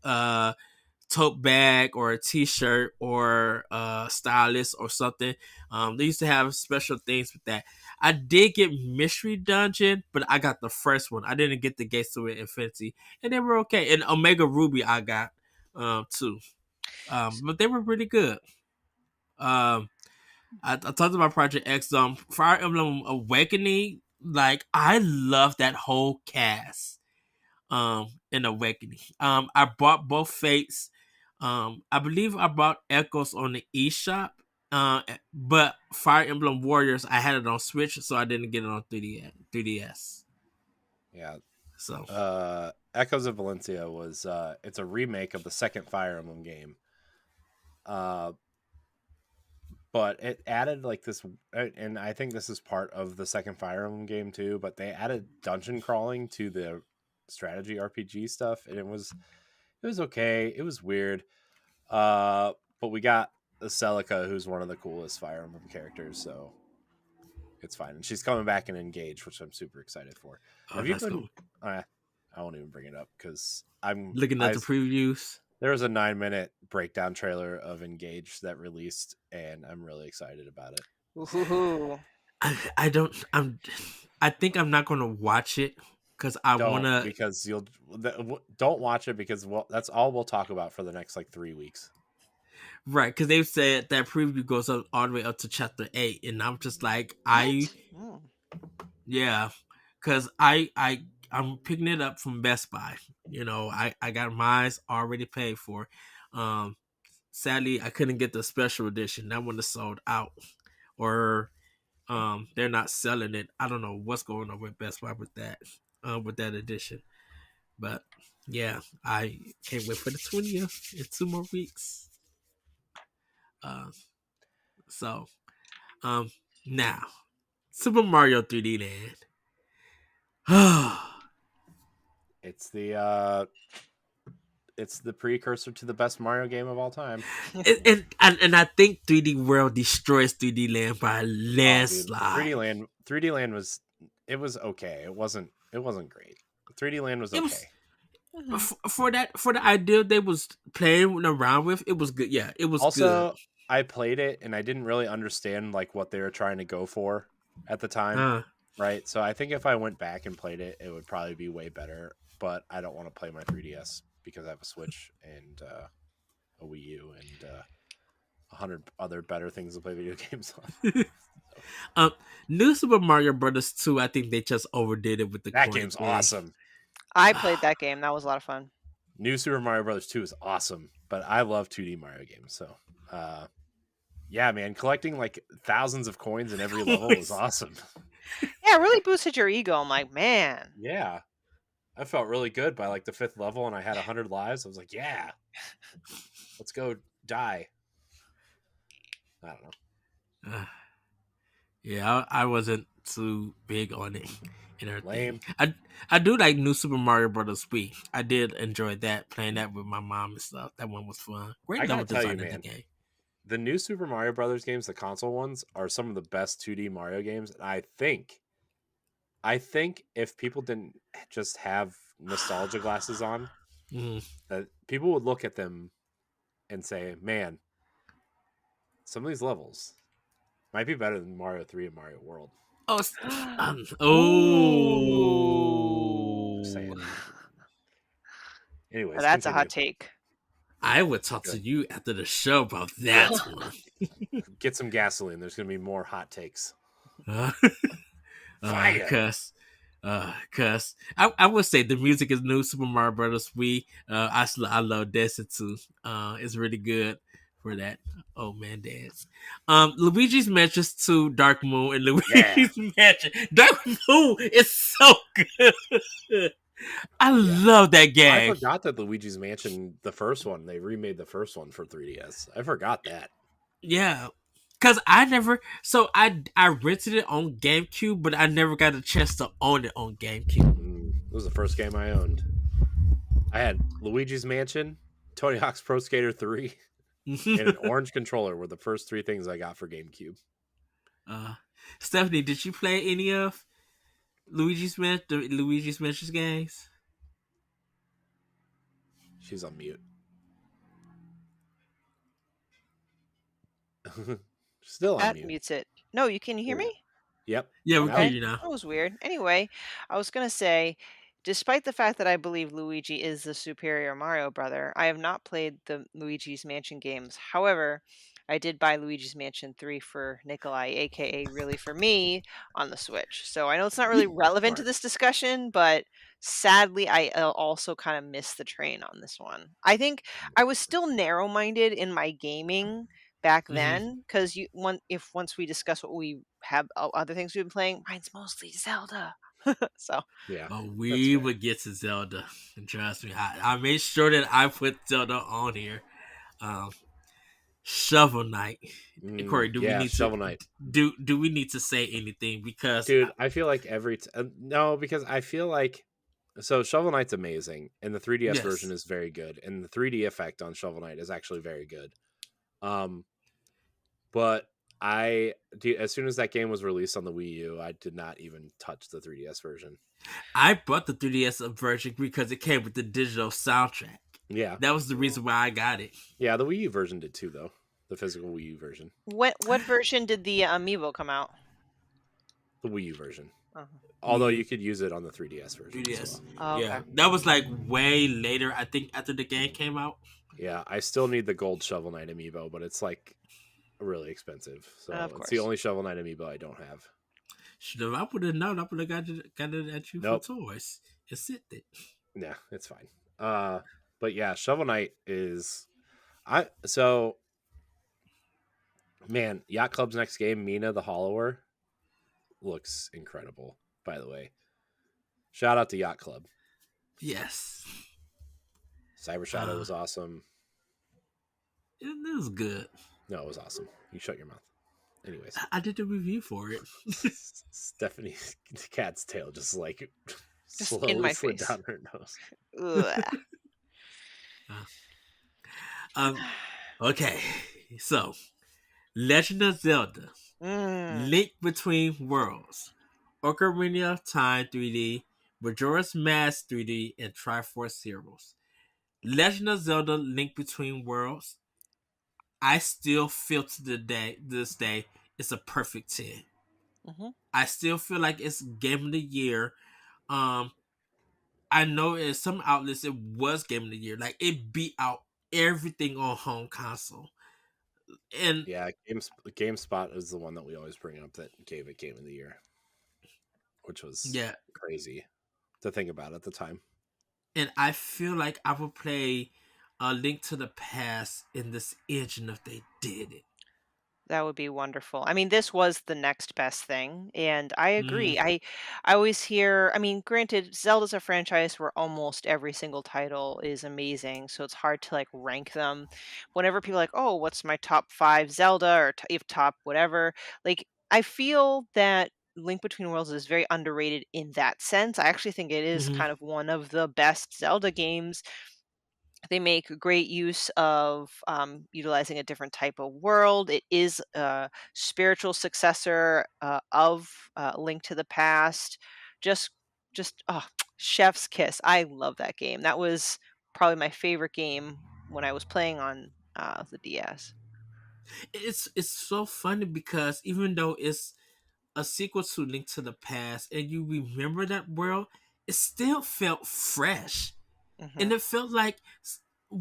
tote bag or a t-shirt or a stylist or something. They used to have special things with that. I did get Mystery Dungeon, but I got the first one. I didn't get the Gates to Infinity, and they were okay. And Omega Ruby I got too. But they were really good. Um, I talked about Project X. Fire Emblem Awakening. Like I love that whole cast. In Awakening. I bought both Fates. I believe I bought Echoes on the eShop. But Fire Emblem Warriors, I had it on Switch, so I didn't get it on 3DS. Yeah. So Echoes of Valencia was it's a remake of the second Fire Emblem game. But it added like this, and I think this is part of the second Fire Emblem game too, but they added dungeon crawling to the strategy RPG stuff, and it was okay. It was weird. But we got the Celica, who's one of the coolest Fire Emblem characters, so it's fine. And she's coming back and Engage, which I'm super excited for. Have you that's been? cool. I won't even bring it up because Looking at the previews. there was a 9-minute breakdown trailer of Engage that released, and I'm really excited about it. Ooh. I don't. I think I'm not gonna watch it because I Don't wanna. because you'll don't watch it because that's all we'll talk about for the next like 3 weeks. Right, because they've said that preview goes up all the way up to chapter 8, and I'm just like, What? Mm. yeah, because I'm picking it up from Best Buy. I got mine already paid for. Um, Sadly, I couldn't get the special edition. That one is sold out, or They're not selling it. I don't know what's going on with Best Buy with that edition. But yeah, I can't wait for the 20th in 2 more weeks. Uh, so um, now Super Mario 3D Land. It's the precursor to the best Mario game of all time. and I think 3D World destroys 3D Land by a Oh, dude, landslide. 3D Land was okay. It wasn't great. 3D Land was It okay. was for the idea they was playing around with. It was good. Yeah, it was Also, good. I played it and I didn't really understand like what they were trying to go for at the time, right? So I think if I went back and played it, it would probably be way better. But I don't want to play my 3DS because I have a Switch and a Wii U and 100 other better things to play video games on. New Super Mario Brothers 2, I think they just overdid it with the That coin game's thing. awesome. I played that game. That was a lot of fun. New Super Mario Brothers 2 is awesome, but I love 2D Mario games. So, yeah, man, collecting like thousands of coins in every level was awesome. Yeah, it really boosted your ego. I'm like, man. Yeah. I felt really good by like the 5th level and I had 100 lives. I was like, yeah, let's go die. I don't know. Yeah, I wasn't too big on it and everything. Lame. I do like New Super Mario Brothers Wii. I did enjoy that, playing that with my mom and stuff. That one was fun. Great I level gotta tell you, design in the man, game. the new Super Mario Brothers games, the console ones, are some of the best 2D Mario games. And I think if people didn't just have nostalgia glasses on, that people would look at them and say, man, some of these levels might be better than Mario 3 and Mario World. Oh, Just saying. oh. Anyways, That's a continue. hot take. I would talk to you after the show about that one. Get some gasoline. There's going to be more hot takes. Fire. Cause I would say the music is New Super Mario Brothers Wii. I love dancing too. It's really good for that. Oh man, dance. Luigi's Mansion 2, Dark Moon, and Luigi's Mansion. Dark Moon is so good. I love that game. I forgot that Luigi's Mansion, the first one, they remade the first one for 3DS. I forgot that. Yeah. Cause I rented it on GameCube, but I never got a chance to own it on GameCube. It was the first game I owned. I had Luigi's Mansion, Tony Hawk's Pro Skater 3, and an orange controller were the first 3 things I got for GameCube. Stephanie, did you play any of Luigi's Mansion games? She's on mute. Still on That mute. mutes it. No, you can hear me? Yep. Yeah, we Okay. can hear you now. That was weird. Anyway, I was going to say, despite the fact that I believe Luigi is the superior Mario brother, I have not played the Luigi's Mansion games. However, I did buy Luigi's Mansion 3 for Nikolai, aka really for me, on the Switch. So I know it's not really relevant to this discussion, but sadly, I also kind of missed the train on this one. I think I was still narrow minded in my gaming back then because once we discuss what we have other things we've been playing, mine's mostly Zelda. So yeah, we would get to Zelda, and trust me, I made sure that I put Zelda on here. Shovel Knight. Corey, do we need Shovel to Knight. do we need to say anything? Because dude, I feel like no, because I feel like Shovel Knight's amazing, and the 3DS version is very good, and the 3D effect on Shovel Knight is actually very good. But as soon as that game was released on the Wii U, I did not even touch the 3DS version. I bought the 3DS version because it came with the digital soundtrack. Yeah, that was the reason why I got it. Yeah, the Wii U version did too, though. The physical Wii U version. What version did the Amiibo come out? The Wii U version. Uh-huh. Although you could use it on the 3DS version 3DS. as well. Oh, okay. Yeah, that was like way later. I think after the game came out. Yeah, I still need the gold Shovel Knight amiibo, but it's like really expensive. So it's the only Shovel Knight amiibo I don't have. I would have known. I would have got it at you for toys. It's it. Yeah, it's fine. But yeah, Shovel Knight is man, Yacht Club's next game, Mina the Hollower, looks incredible, by the way. Shout out to Yacht Club. Yes. Cyber Shadow was awesome. It was good. No, it was awesome. You shut your mouth. Anyways, I did a review for it. Stephanie cat's tail just like Just in slowly my slid face. down her nose. Ugh. Okay, so Legend of Zelda: Mm. Link Between Worlds, Ocarina of Time 3D, Majora's Mask 3D, and Triforce Heroes. Legend of Zelda: Link Between Worlds. I still feel to this day, it's a perfect 10. Mm-hmm. I still feel like it's Game of the Year. Um, I know in some outlets it was Game of the Year. Like it beat out everything on home console. And Yeah, GameSpot is the one that we always bring up that gave it Game of the Year, which was yeah, crazy to think about at the time. and I feel like I would play a Link to the Past in this engine if they did it. That would be wonderful. I mean, this was the next best thing, and I Mm-hmm. agree. I always hear, I mean, granted, Zelda's a franchise where almost every single title is amazing, so it's hard to like rank them. Whenever people are like, "Oh, what's my top 5 Zelda or if top whatever?" Like I feel that Link Between Worlds is very underrated in that sense. I actually think it is Mm-hmm. kind of one of the best Zelda games. They make great use of utilizing a different type of world. It is a spiritual successor of Link to the Past. Just, just chef's kiss. I love that game. That was probably my favorite game when I was playing on the DS. It's so funny because even though it's a sequel to Link to the Past and you remember that world, it still felt fresh. Hmm. And it felt like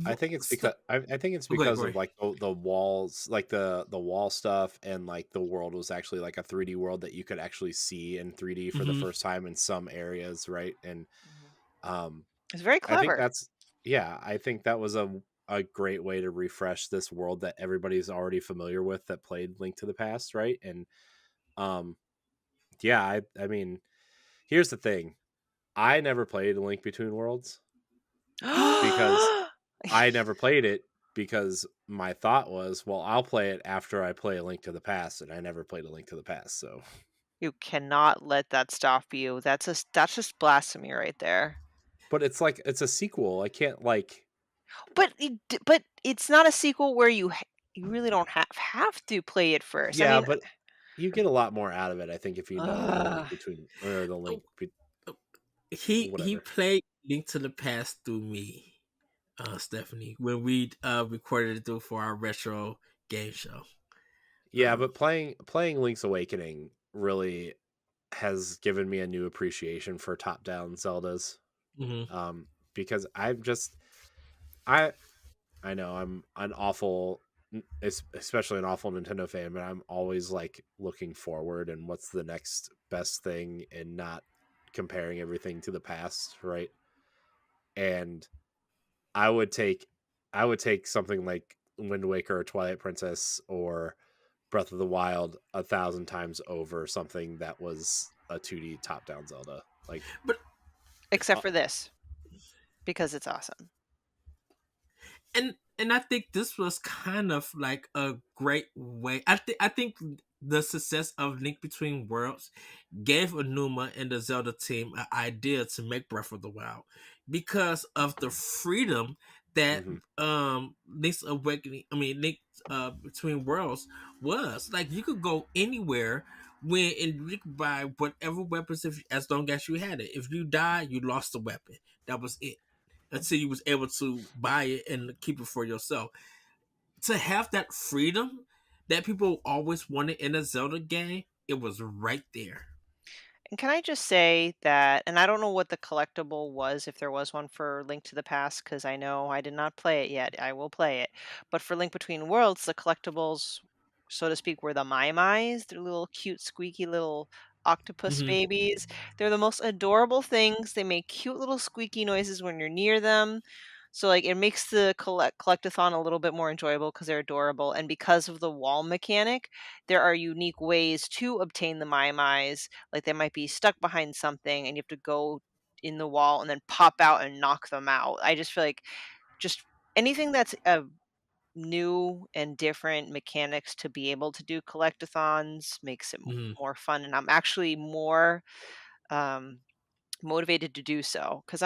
I think it's because stuff. I think it's Oh, go ahead, because go of ahead. like the walls, like the wall stuff, and like the world was actually like a 3D world that you could actually see in 3D for the Mm-hmm. first time in some areas, right? And Hmm. um, It's very I think clever. that's I think that was a great way to refresh this world that everybody's already familiar with that played Link to the Past, right? And um, yeah, I mean, here's the thing: I never played A Link Between Worlds because I never played it because my thought was, well, I'll play it after I play A Link to the Past, and I never played A Link to the Past. So, You cannot let that stop you. That's just blasphemy right there. but it's like it's a sequel. I can't like, But it's not a sequel where you really don't have to play it first. I yeah, mean, but you get a lot more out of it, I think, if you know the link ugh. between or the link, Oh, oh, he whatever. played Link to the Past through me, Stephanie, when we recorded it through for our retro game show. Yeah, but playing Link's Awakening really has given me a new appreciation for top-down Zeldas. Mhm. Because I'm just I I know I'm an awful, especially an awful Nintendo fan, but I'm always like looking forward and what's the next best thing and not comparing everything to the past, right? And I would take I would take something like Wind Waker or Twilight Princess or Breath of the Wild 1,000 times over something that was a 2D top-down Zelda. Like, But Except uh, for this, because it's awesome. and I think this was kind of like a great way. I think the success of Link Between Worlds gave Anuma and the Zelda team an idea to make Breath of the Wild because of the freedom that mhm. Link's Awakening, I mean Link Between Worlds was. Like you could go anywhere when and you could buy whatever weapons if as long as you had it. If you died, you lost the weapon. That was it. Until you was able to buy it and keep it for yourself. To have that freedom that people always wanted in a Zelda game, it was right there. And can I just say that, and I don't know what the collectible was, if there was one for Link to the Past, because I know I did not play it yet. I will play it. But for Link Between Worlds, the collectibles, so to speak, were the Mai-Mais. They're little cute, squeaky little octopus Hmm. babies. They're the most adorable things. They make cute little squeaky noises when you're near them. So like it makes the collectathon a little bit more enjoyable because they're adorable, and because of the wall mechanic, there are unique ways to obtain the mai. Like they might be stuck behind something, and you have to go in the wall and then pop out and knock them out. I just feel like just anything that's a new and different mechanics to be able to do collectathons makes it Mhm. more fun, and I'm actually more um motivated to do so because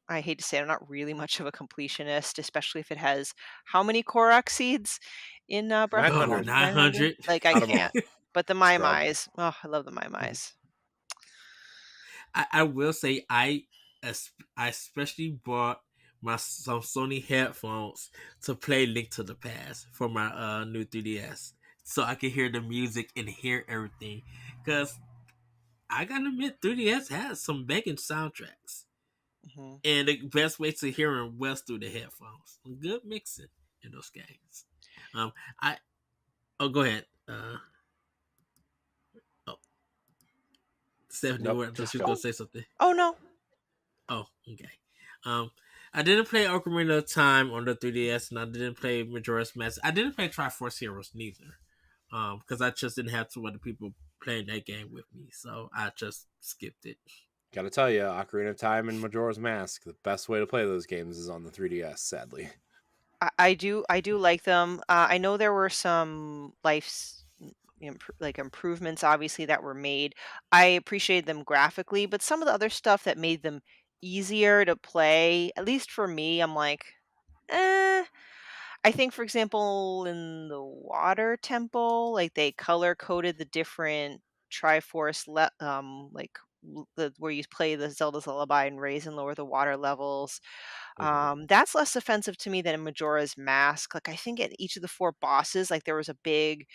I hate to say it, I'm not really much of a completionist, especially if it has how many Korok seeds in Breath of the Wild? 900. 900? 900. Like I Got them all. can't. But the Scrub. Mai, oh, I love the Mai. I will say I especially bought some Sony headphones to play Link to the Past for my new 3DS, so I can hear the music and hear everything. Cause I gotta admit, 3DS has some banging soundtracks, Hmm. and the best way to hear them was through the headphones. Good mixing in those games. I go ahead. Oh, Stephanie, Nope, what? Thought just you was go. gonna say something. Oh no. Oh, okay. Um, I didn't play Ocarina of Time on the 3DS, and I didn't play Majora's Mask. I didn't play Triforce Heroes neither, because I just didn't have two other people playing that game with me, so I just skipped it. Gotta tell you, Ocarina of Time and Majora's Mask, the best way to play those games is on the 3DS, sadly. I do like them. I know there were some like improvements obviously that were made. I appreciated them graphically, but some of the other stuff that made them easier to play, at least for me, I'm like, eh. I think, for example, in the water temple, like they color coded the different Triforce, like the where you play the Zelda's Lullaby and raise and lower the water levels. Hmm. That's less offensive to me than in Majora's Mask. Like I think at each of the four bosses, like there was a big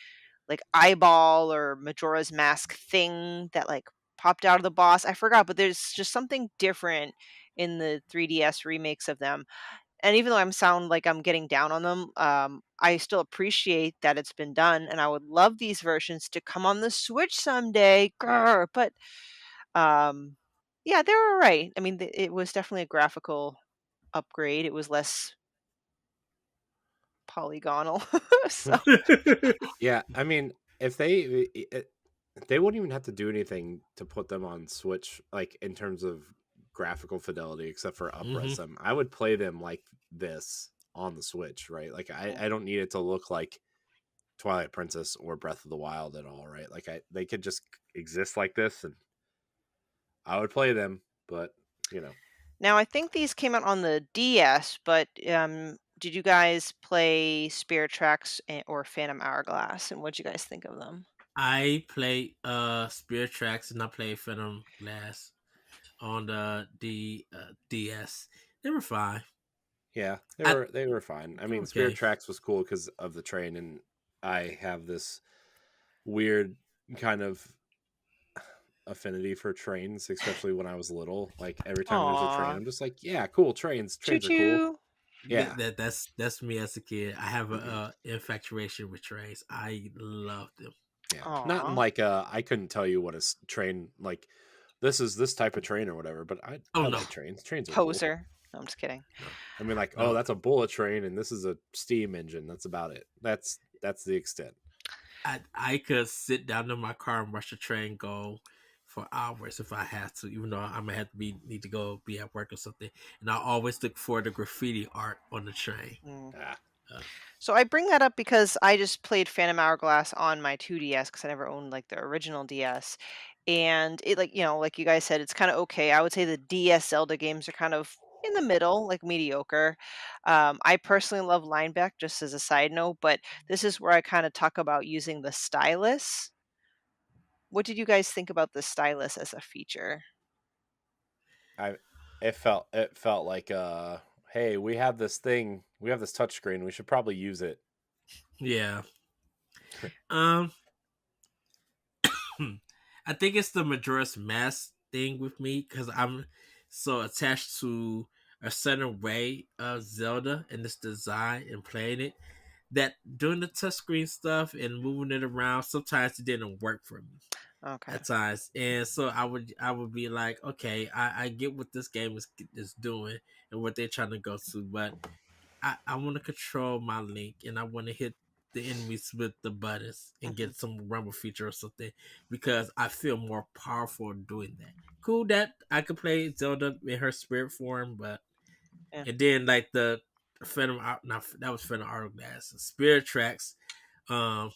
like eyeball or Majora's Mask thing that like popped out of the boss. I forgot, but there's just something different in the 3DS remakes of them. And even though I'm sound like I'm getting down on them, I still appreciate that it's been done, and I would love these versions to come on the Switch someday. Grr. But um, yeah, they were right. I mean, it was definitely a graphical upgrade. It was less polygonal. So, Yeah, I mean, if they wouldn't even have to do anything to put them on Switch, like in terms of graphical fidelity, except for upres Hmm. them. I would play them like this on the Switch, right? Like I don't need it to look like Twilight Princess or Breath of the Wild at all, right? Like they could just exist like this, and I would play them. But you know, now I think these came out on the DS, but did you guys play Spirit Tracks or Phantom Hourglass, and what'd you guys think of them? I play Spirit Tracks and I play Phantom Glass on the DS. They were fine. yeah, I they were fine. I they're mean, Spirit okay. Tracks was cool because of the train, and I have this weird kind of affinity for trains, especially when I was little. Like every time there's a train, Aw, I'm just like, yeah, cool trains. choo Trains are cool. choo. Yeah. That's me as a kid. I have a infatuation with trains. I love them. Yeah. Not in Aw, like I couldn't tell you what a train like this is this type of train or whatever, but Oh I no, like trains. Trains are cool. poser. No, I'm just kidding. no, I mean like, oh, no. that's a bullet train and this is a steam engine. That's about it. That's the extent. I could sit down in my car and watch the train go for hours if I had to, even though I might have to need to go be at work or something. And I always look for the graffiti art on the train. Mm. Ah. Uh, So I bring that up because I just played Phantom Hourglass on my 2DS because I never owned like the original DS, and it like like you guys said, it's kind of okay. I would say the DS Zelda games are kind of in the middle, like mediocre. I personally love Lineback, just as a side note, but this is where I kind of talk about using the stylus. What did you guys think about the stylus as a feature? I it felt like hey, we have this thing, we have this touchscreen, we should probably use it. yeah. Um, I think it's the Majora's Mask thing with me because I'm so attached to a certain way of Zelda and its design and playing it that doing the touchscreen stuff and moving it around sometimes it didn't work for me. Okay. at times, and so I would be like, okay, I get what this game is doing and what they're trying to go to, but I want to control my Link and I want to hit the enemies with the buttons and Hmm. get some rumble feature or something because I feel more powerful doing that. Cool that I could play Zelda in her spirit form, but Yeah. and then like the Phantom, not that was Phantom Hourglass, Spirit Tracks. Um,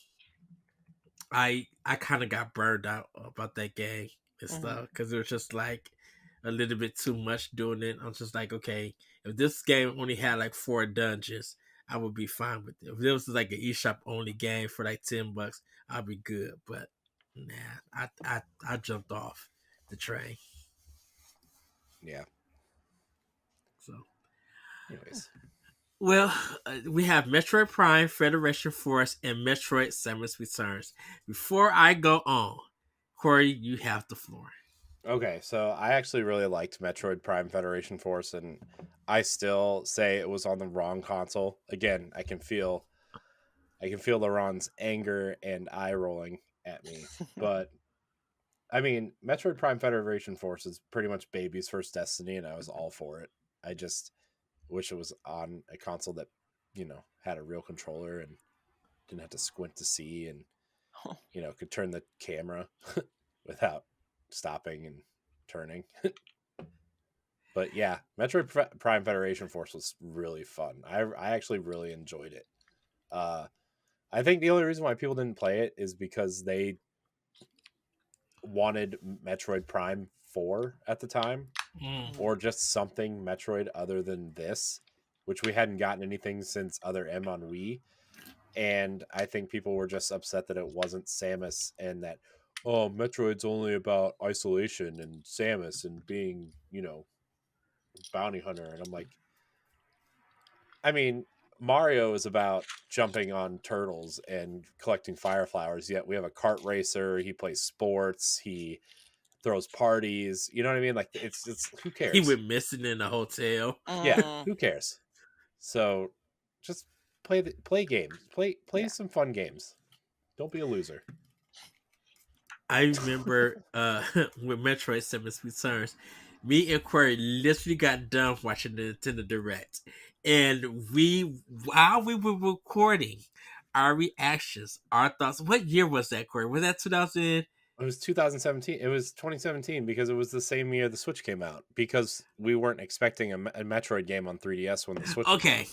I kind of got burned out about that game and Hmm. stuff because it was just like a little bit too much doing it. I'm just like, okay, if this game only had like 4 dungeons, I would be fine with it. If it was like an eShop only game for like $10, I'd be good. But nah, I jumped off the train. Yeah. So Anyways. well, we have Metroid Prime, Federation Force, and Metroid Samus Returns. Before I go on, Corey, you have the floor. Okay, so I actually really liked Metroid Prime Federation Force, and I still say it was on the wrong console. Again, I can feel LaRon's anger and eye rolling at me. But I mean, Metroid Prime Federation Force is pretty much baby's first Destiny, and I was all for it. I just wish it was on a console that, had a real controller and didn't have to squint to see and, could turn the camera without stopping and turning. But yeah, Metroid Prime Federation Force was really fun. I actually really enjoyed it. Uh, I think the only reason why people didn't play it is because they wanted Metroid Prime 4 at the time, Mm. Hmm. or just something Metroid other than this, which we hadn't gotten anything since Other M on Wii. And I think people were just upset that it wasn't Samus and that, oh, Metroid's only about isolation and Samus and being, bounty hunter. And I'm like, I mean, Mario is about jumping on turtles and collecting fire flowers, yet we have a kart racer, he plays sports, he throws parties. You know what I mean? Like it's who He cares? went missing in the hotel. Yeah, Hmm. who cares? So just play games. Play Yeah. some fun games. Don't be a loser. I remember with Metroid Samus Returns, me and Corey literally got done watching the Nintendo Direct, and while we were recording our reactions, our thoughts. What year was that, Corey? Was that 2000? It was 2017. It was 2017 because it was the same year the Switch came out. Because we weren't expecting a Metroid game on 3DS when the Switch was Okay, out.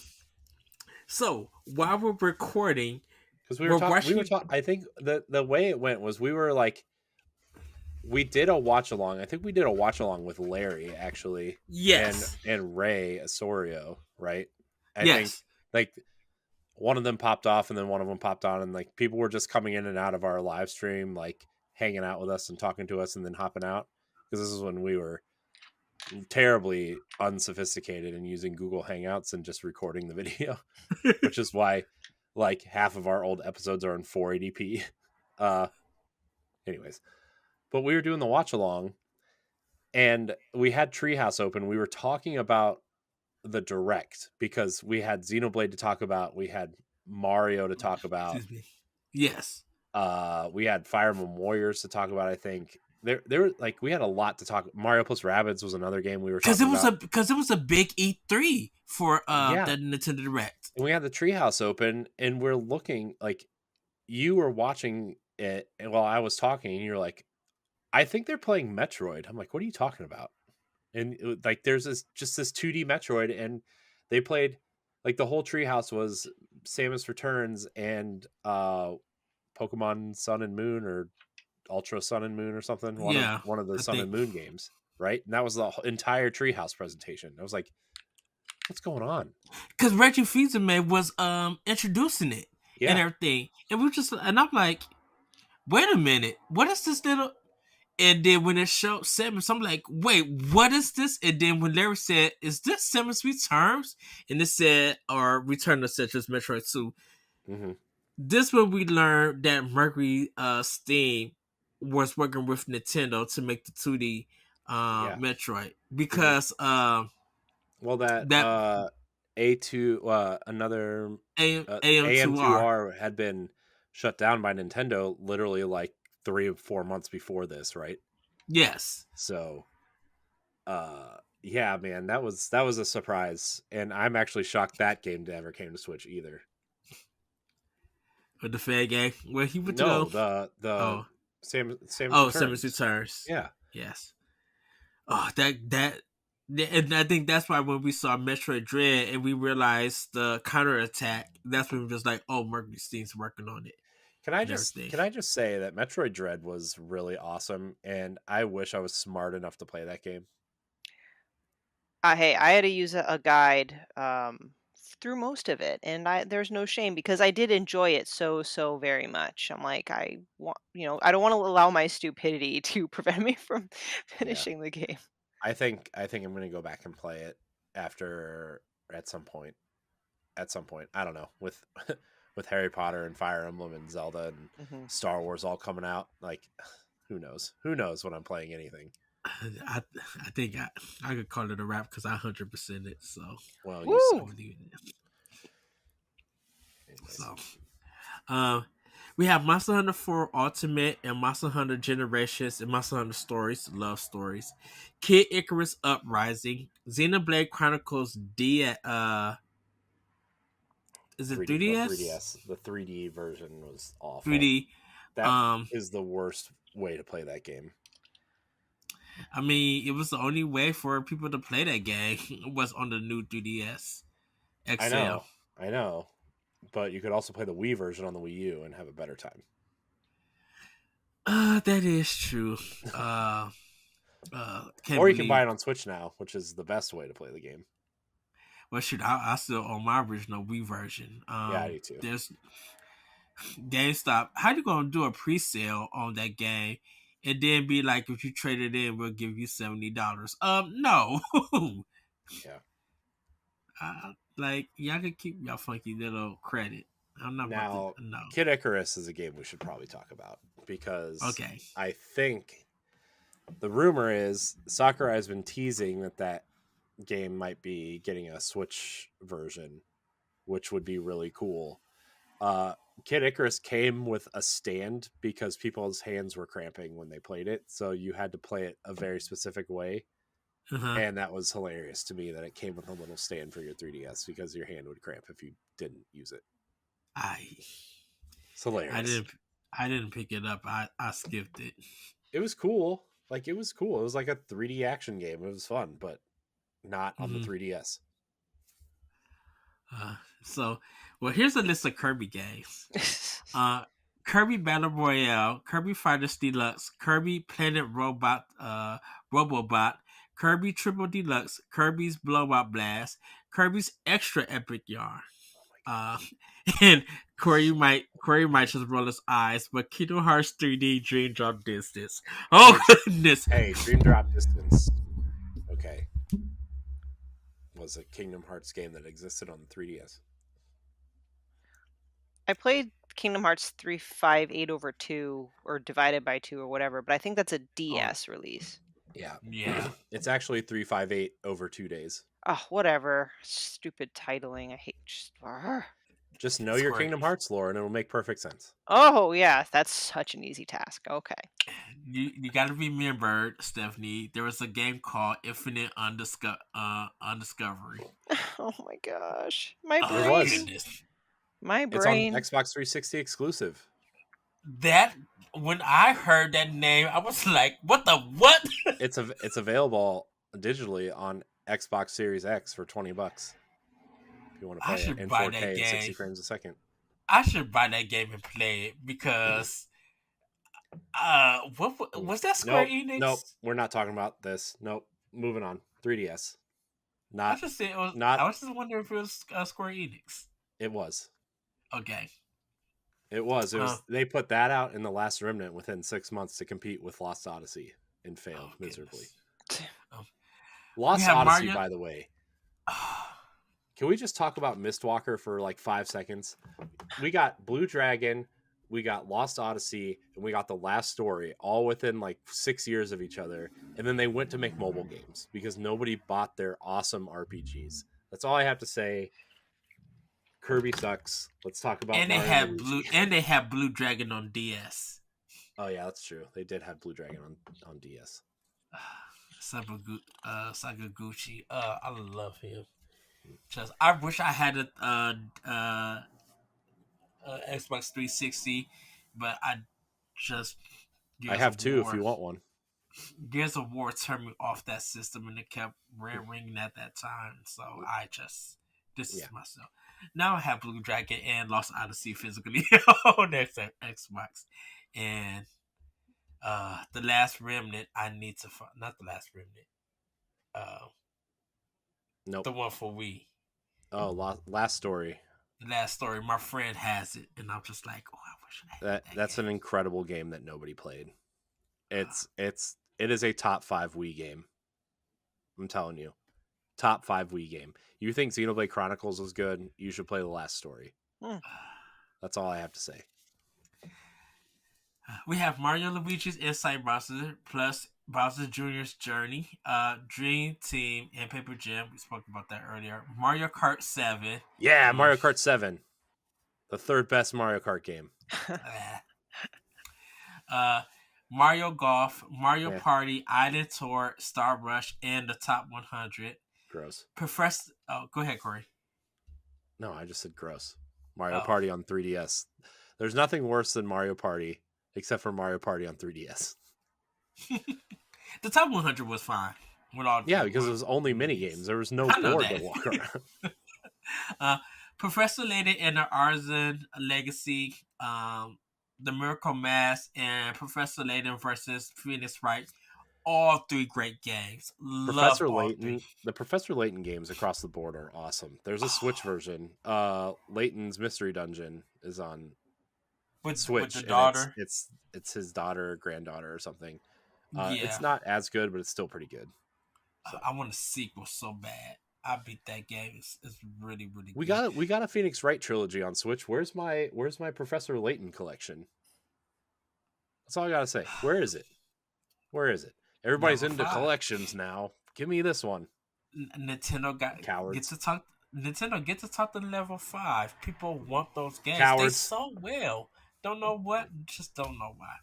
so while we're recording, Because we're we were watching. taught. I think the way it went was we were like, we did a watch along. I think we did a watch along with Larry actually, and Yes, Ray Osorio, right? I think yes. like one of them popped off and then one of them popped on, and like people were just coming in and out of our live stream, like hanging out with us and talking to us and then hopping out, because this is when we were terribly unsophisticated and using Google Hangouts and just recording the video, which is why like half of our old episodes are in 480p. Uh, anyways, but we were doing the watch along and we had Treehouse open. We were talking about the direct because we had Xenoblade to talk about, we had Mario to talk about, Excuse me. Yes, we had Fire Emblem Warriors to talk about. I think there were like we had a lot to talk. Mario plus Rabbids was another game we were because talking about. it was a big E3 for Yeah, that Nintendo Direct. and we had the Treehouse open, and we're looking like you were watching it, and while I was talking, and you're like, I think they're playing Metroid. I'm like, what are you talking about? And like there's this 2D Metroid, and they played like the whole treehouse was Samus Returns and Pokemon Sun and Moon or Ultra Sun and Moon or something, Yeah, one of the I Sun think and Moon games, right? And that was the entire treehouse presentation. I was like, what's going on? because Reggie Fils-Aimé was introducing it and Yeah, everything, and I'm like, wait a minute, what is this little? And then when it showed Samus, I'm like, wait, what is this? And then when Larry said, is this Samus Returns? And it said, or Return of Citrus Metroid 2. hmm This when we learned that Mercury Steam was working with Nintendo to make the 2D yeah. Metroid. hmm Because Well, that that A2 another AM2R. AM2R had been shut down by Nintendo literally like 3 or 4 months before this, right? Yes. So, yeah, man, that was a surprise, and I'm actually shocked that game never came to Switch either. With the Fed gang. Where he went to No, go. the Samus Samus Returns. Returns. Yeah, Yes. Oh, and I think that's why when we saw Metroid Dread and we realized the counterattack, that's when we was like, oh, Mercury Steam's working on it. can I just say that Metroid Dread was really awesome, and I wish I was smart enough to play that game. Hey, I had to use a guide through most of it, and there's no shame because I did enjoy it so very much. I'm like, I want, I don't want to allow my stupidity to prevent me from Yeah, finishing the game. I think I'm gonna go back and play it after at some point. At some point, I don't know, with with Harry Potter and Fire Emblem and Zelda and Hmm. Star Wars all coming out. Like, who knows? Who knows when I'm playing anything? I think I could call it a wrap because I 100% it. So, Well, Woo! you I suck. believe in it. Anyways. So, we have Monster Hunter 4 Ultimate and Monster Hunter Generations and Monster Hunter Stories, Love Stories, Kid Icarus Uprising, Xenoblade Chronicles D. Is it 3DS? The 3D version was awful. 3D. That is the worst way to play that game. I mean, it was the only way for people to play that game was on the new 3DS XL. I know. But you could also play the Wii version on the Wii U and have a better time. That is true. Or you can buy it on Switch now, which is the best way to play the game. Well, shoot, I still own my original Wii version. Yeah, I do too. There's GameStop. How you gonna do a pre-sale on that game and then be like, if you trade it in, we'll give you $70? No. Yeah. Like y'all can keep y'all funky little credit. I'm not Now, no. Kid Icarus is a game we should probably talk about because I think the rumor is Sakurai has been teasing that game might be getting a Switch version, which would be really cool. Kid Icarus came with a stand because people's hands were cramping when they played it, so you had to play it a very specific way. And that was hilarious to me that it came with a little stand for your 3DS because your hand would cramp if you didn't use it. It's hilarious. I didn't pick it up. I skipped it. It was cool. It was cool. It was like a 3D action game. It was fun, but not on the 3DS. Well, here's a list of Kirby games. Kirby Battle Royale, Kirby Fighters Deluxe, Kirby Planet Robobot, Kirby Triple Deluxe, Kirby's Blowout Blast, Kirby's Extra Epic Yarn. And Corey might just roll his eyes, but Kingdom Hearts 3D Dream Drop Distance. Oh goodness! Hey, Dream Drop Distance. Okay, was a Kingdom Hearts game that existed on the 3DS. I played Kingdom Hearts 358 over 2 or divided by 2 or whatever, but I think that's a DS release. Yeah. It's actually 358 over 2 days. Oh, whatever. Stupid titling. I hate just know your Kingdom Hearts lore and it'll make perfect sense. Oh, yeah. That's such an easy task. Okay. You got to remember, Stephanie, there was a game called Infinite Undiscovery. Oh my gosh. My brain. It was. My brain. It's on Xbox 360 exclusive. That when I heard that name, I was like, "What the what?" It's available digitally on Xbox Series X for $20. If you want to play it in 4K at 60 frames a second. I should buy that game and play it because what was that Square Enix? Nope, we're not talking about this. Nope, moving on. 3DS. I was just wondering if it was Square Enix. It was. Okay. It was. They put that out in The Last Remnant within 6 months to compete with Lost Odyssey and failed miserably. Lost Odyssey, Mario... by the way. Can we just talk about Mistwalker for like 5 seconds? We got Blue Dragon, we got Lost Odyssey, and we got The Last Story all within like 6 years of each other. And then they went to make mobile games because nobody bought their awesome RPGs. That's all I have to say. Kirby sucks. Let's talk about they had Blue Dragon on DS. Oh yeah, that's true. They did have Blue Dragon on DS. Sakaguchi. I love him. Just I wish I had Xbox 360, but I just I Gears have of two if War. you want one. Gears of War turned me off that system, and it kept ringing at that time. So I just distance myself. Now I have Blue Dragon and Lost Odyssey physically on Xbox, and the Last Remnant. I need to find not the Last Remnant. Nope. The one for Wii. Oh, Last Story. The Last Story. My friend has it, and I'm just like, oh, I wish I had That's game. an incredible game that nobody played. It is a top 5 Wii game. I'm telling you, top 5 Wii game. You think Xenoblade Chronicles is good? You should play The Last Story. That's all I have to say. We have Mario Luigi's Inside Bowser plus Bowser Jr.'s Journey, Dream Team, and Paper Jam. We spoke about that earlier. Mario Kart 7. Yeah, Mario Kart 7. The third best Mario Kart game. Mario Golf, Mario Party, Island Tour, Star Rush, and the Top 100. Gross. Go ahead, Corey. No, I just said gross. Mario Party on 3DS. There's nothing worse than Mario Party, except for Mario Party on 3DS. The Top 100 was fine. Because it was only mini games. There was no board to walk around. Professor Layton and the Arzen Legacy, the Miracle Mask, and Professor Layton versus Phoenix Wright. All 3 great games. Professor Layton. The Professor Layton games across the board are awesome. There's a Switch version. Layton's Mystery Dungeon is on Switch. With the daughter. It's his daughter, granddaughter, or something. It's not as good, but it's still pretty good. So. I want a sequel so bad. I beat that game. It's really, really good. We got a Phoenix Wright trilogy on Switch. Where's my Professor Layton collection? That's all I gotta say. Where is it? Everybody's into collections now. Give me this one. Nintendo gets to talk. Nintendo get to talk to level 5. People want those games. Cowards. They so well. Don't know what. Just don't know why.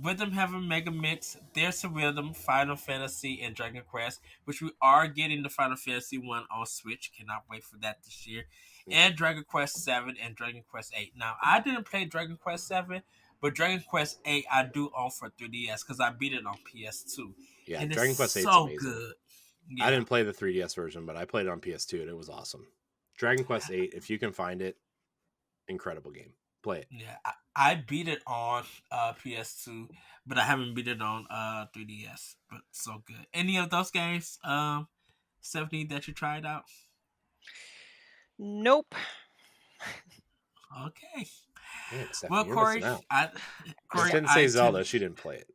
Rhythm Heaven Mega Mix, There's a Rhythm, Final Fantasy, and Dragon Quest, which we are getting the Final Fantasy one on Switch. Cannot wait for that this year. And Dragon Quest 7 and Dragon Quest 8. Now, I didn't play Dragon Quest 7, but Dragon Quest 8 I do own for 3DS because I beat it on PS2. Yeah, and Dragon Quest 8 is so amazing. Good. Yeah. I didn't play the 3DS version, but I played it on PS2 and it was awesome. Dragon Quest 8, if you can find it, incredible game. Play it. Yeah, I beat it on PS2, but I haven't beat it on 3DS. But so good. Any of those games, Stephanie, that you tried out? Nope. Okay. Man, Stephanie, well, Corey, Corey didn't say Zelda. She didn't play it.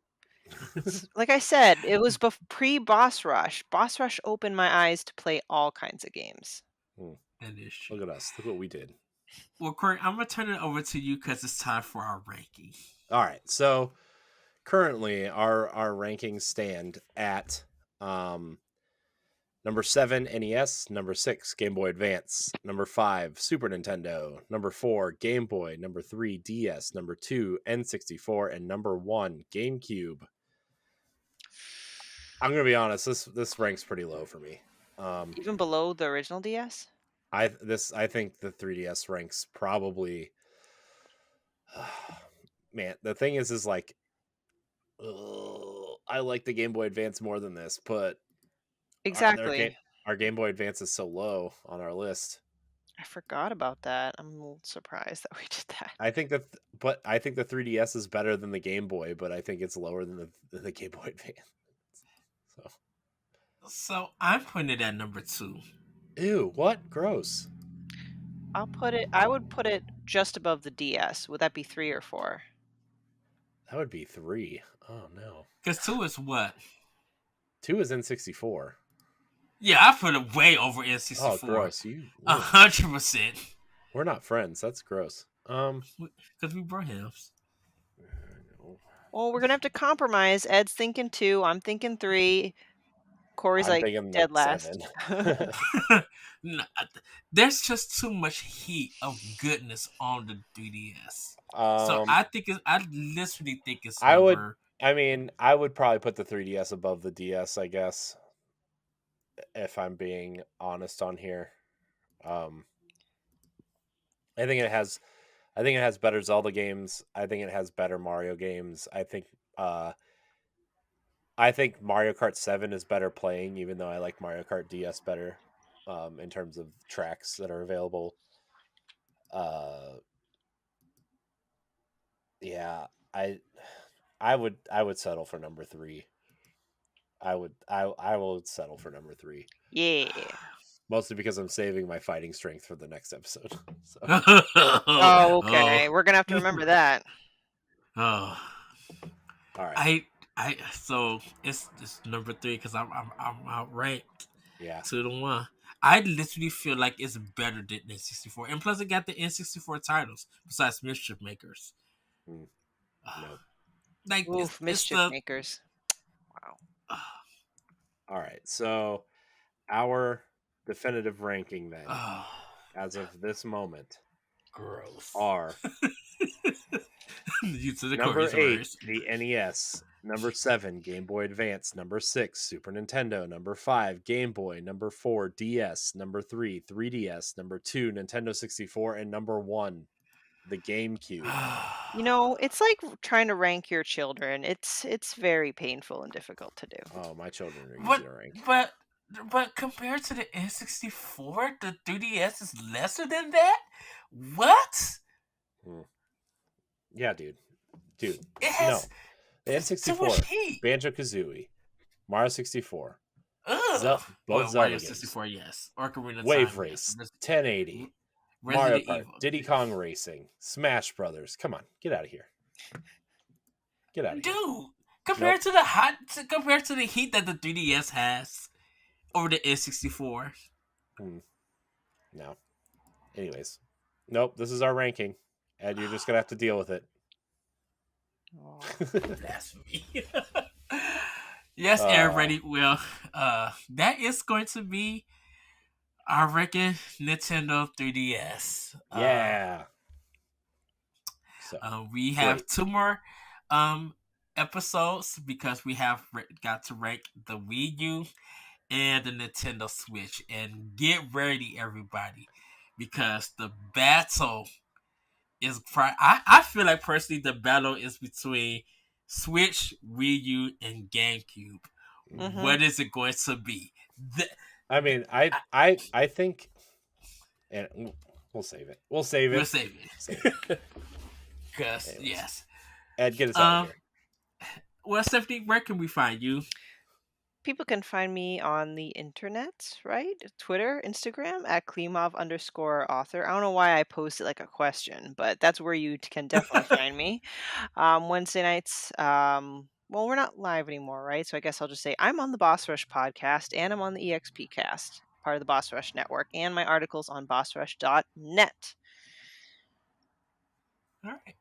Like I said, it was pre-Boss Rush. Boss Rush opened my eyes to play all kinds of games. That is true. Look at us. Look what we did. Well, Corey, I'm going to turn it over to you because it's time for our ranking. All right. So currently our rankings stand at number 7, NES, number 6, Game Boy Advance, number 5, Super Nintendo, number 4, Game Boy, number 3, DS, number 2, N64, and number 1, GameCube. I'm going to be honest, this ranks pretty low for me. Even below the original DS? I think the 3DS ranks probably. Man, the thing is like, I like the Game Boy Advance more than this, but exactly, our Game Boy Advance is so low on our list. I forgot about that. I'm a little surprised that we did that. I think the 3DS is better than the Game Boy, but I think it's lower than the Game Boy Advance. So I'm putting it at number 2. Ew, what? Gross. I would put it just above the DS. Would that be 3 or 4? That would be 3. Oh no. Because 2 is what? 2 is N64. Yeah, I put it way over N64. Oh, gross. 100%. We're not friends. That's gross. Because we brought hams. Well, we're gonna have to compromise. Ed's thinking 2. I'm thinking 3. Corey's like dead last. No, there's just too much heat of goodness on the 3DS. So I literally think it's I would. number. I mean, I would probably put the 3DS above the DS, I guess, if I'm being honest on here. I think it has better Zelda games. I think it has better Mario games. I think Mario Kart 7 is better playing, even though I like Mario Kart DS better, in terms of tracks that are available. Yeah, I would settle for number 3. I will settle for number 3. Yeah. Mostly because I'm saving my fighting strength for the next episode. So. Oh, okay. We're gonna have to remember that. Oh. All right. So it's number 3 because I'm outranked. Yeah. 2-1. I literally feel like it's better than N64, and plus it got the N64 titles besides Mischief Makers. No. Like Oof, Mischief Makers. Wow. All right. So our definitive ranking then, as of this moment, gross. are number 8, the NES. Number 7, Game Boy Advance. Number 6, Super Nintendo. Number 5, Game Boy. Number 4, DS. Number 3, 3DS. Number 2, Nintendo 64. And number 1, the GameCube. You know, it's like trying to rank your children. It's very painful and difficult to do. Oh, my children are easy to rank. But compared to the N64, the 3DS is lesser than that? What? Yeah, dude. It has the N64, Banjo-Kazooie, Mario 64, both Zelda Mario games. 64, yes. Ocarina Wave Time, Race, yes. 1080, Mario Kart, Diddy Kong Racing, Smash Brothers. Come on, get out of here. Get out of here. Dude, compared to the heat that the 3DS has over the N64. No. Anyways. Nope, this is our ranking. And you're just going to have to deal with it. Oh, blasphemy. Yes, everybody. Well, that is going to be our reckon Nintendo 3DS. Yeah. We have 2 more episodes because we have got to rank the Wii U and the Nintendo Switch. And get ready, everybody, because the battle is I feel like personally the battle is between Switch, Wii U, and GameCube. Mm-hmm. What is it going to be? I mean, I think, and we'll save it. We'll save it. Because yes, Ed, get us out of here. Well, Stephanie, where can we find you? People can find me on the internet, right? Twitter, Instagram at Klimov_author. I don't know why I post it like a question, but that's where you can definitely find me. Wednesday nights, well, we're not live anymore, right? So I guess I'll just say I'm on the Boss Rush podcast and I'm on the EXP cast, part of the Boss Rush network, and my articles on bossrush.net. All right.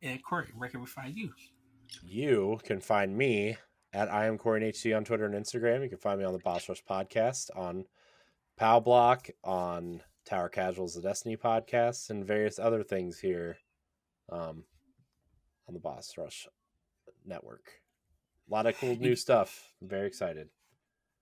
And Corey, where can we find you? You can find me at I am Corey HC on Twitter and Instagram. You can find me on the Boss Rush podcast, on Pow Block, on Tower Casuals, the Destiny podcast, and various other things here on the Boss Rush network. A lot of cool new stuff. I'm very excited.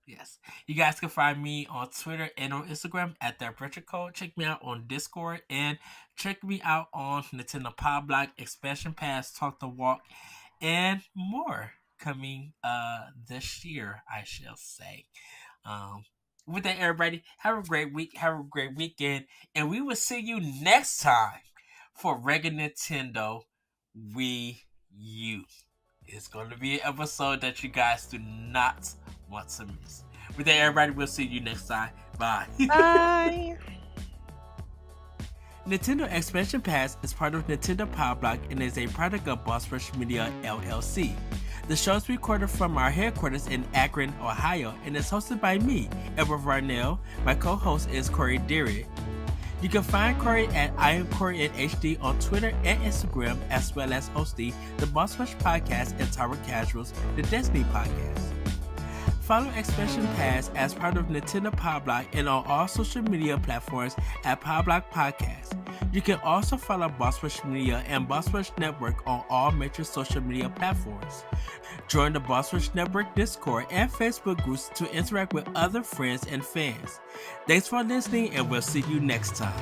Yes. You guys can find me on Twitter and on Instagram at that Richard Code. Check me out on Discord and check me out on Nintendo Pow Block, Expansion Pass, Talk the Walk, and more coming this year, I shall say. With that, everybody, have a great week, have a great weekend, and we will see you next time for regular Nintendo Wii U. It's going to be an episode that you guys do not want to miss. With that, everybody, we'll see you next time. Bye. Bye. Nintendo Expansion Pass is part of Nintendo Power Block and is a product of Boss Rush Media LLC. The show is recorded from our headquarters in Akron, Ohio, and is hosted by me, Edward Varnell. My co-host is Corey Dirrig. You can find Corey at I am Corey at HD on Twitter and Instagram, as well as hosting the Boss Rush Podcast and Tower Casuals, the Destiny Podcast. Follow Expansion Pass as part of Nintendo Power Block and on all social media platforms at Power Block Podcast. You can also follow Boss Rush Media and Boss Rush Network on all major social media platforms. Join the Boss Rush Network Discord and Facebook groups to interact with other friends and fans. Thanks for listening, and we'll see you next time.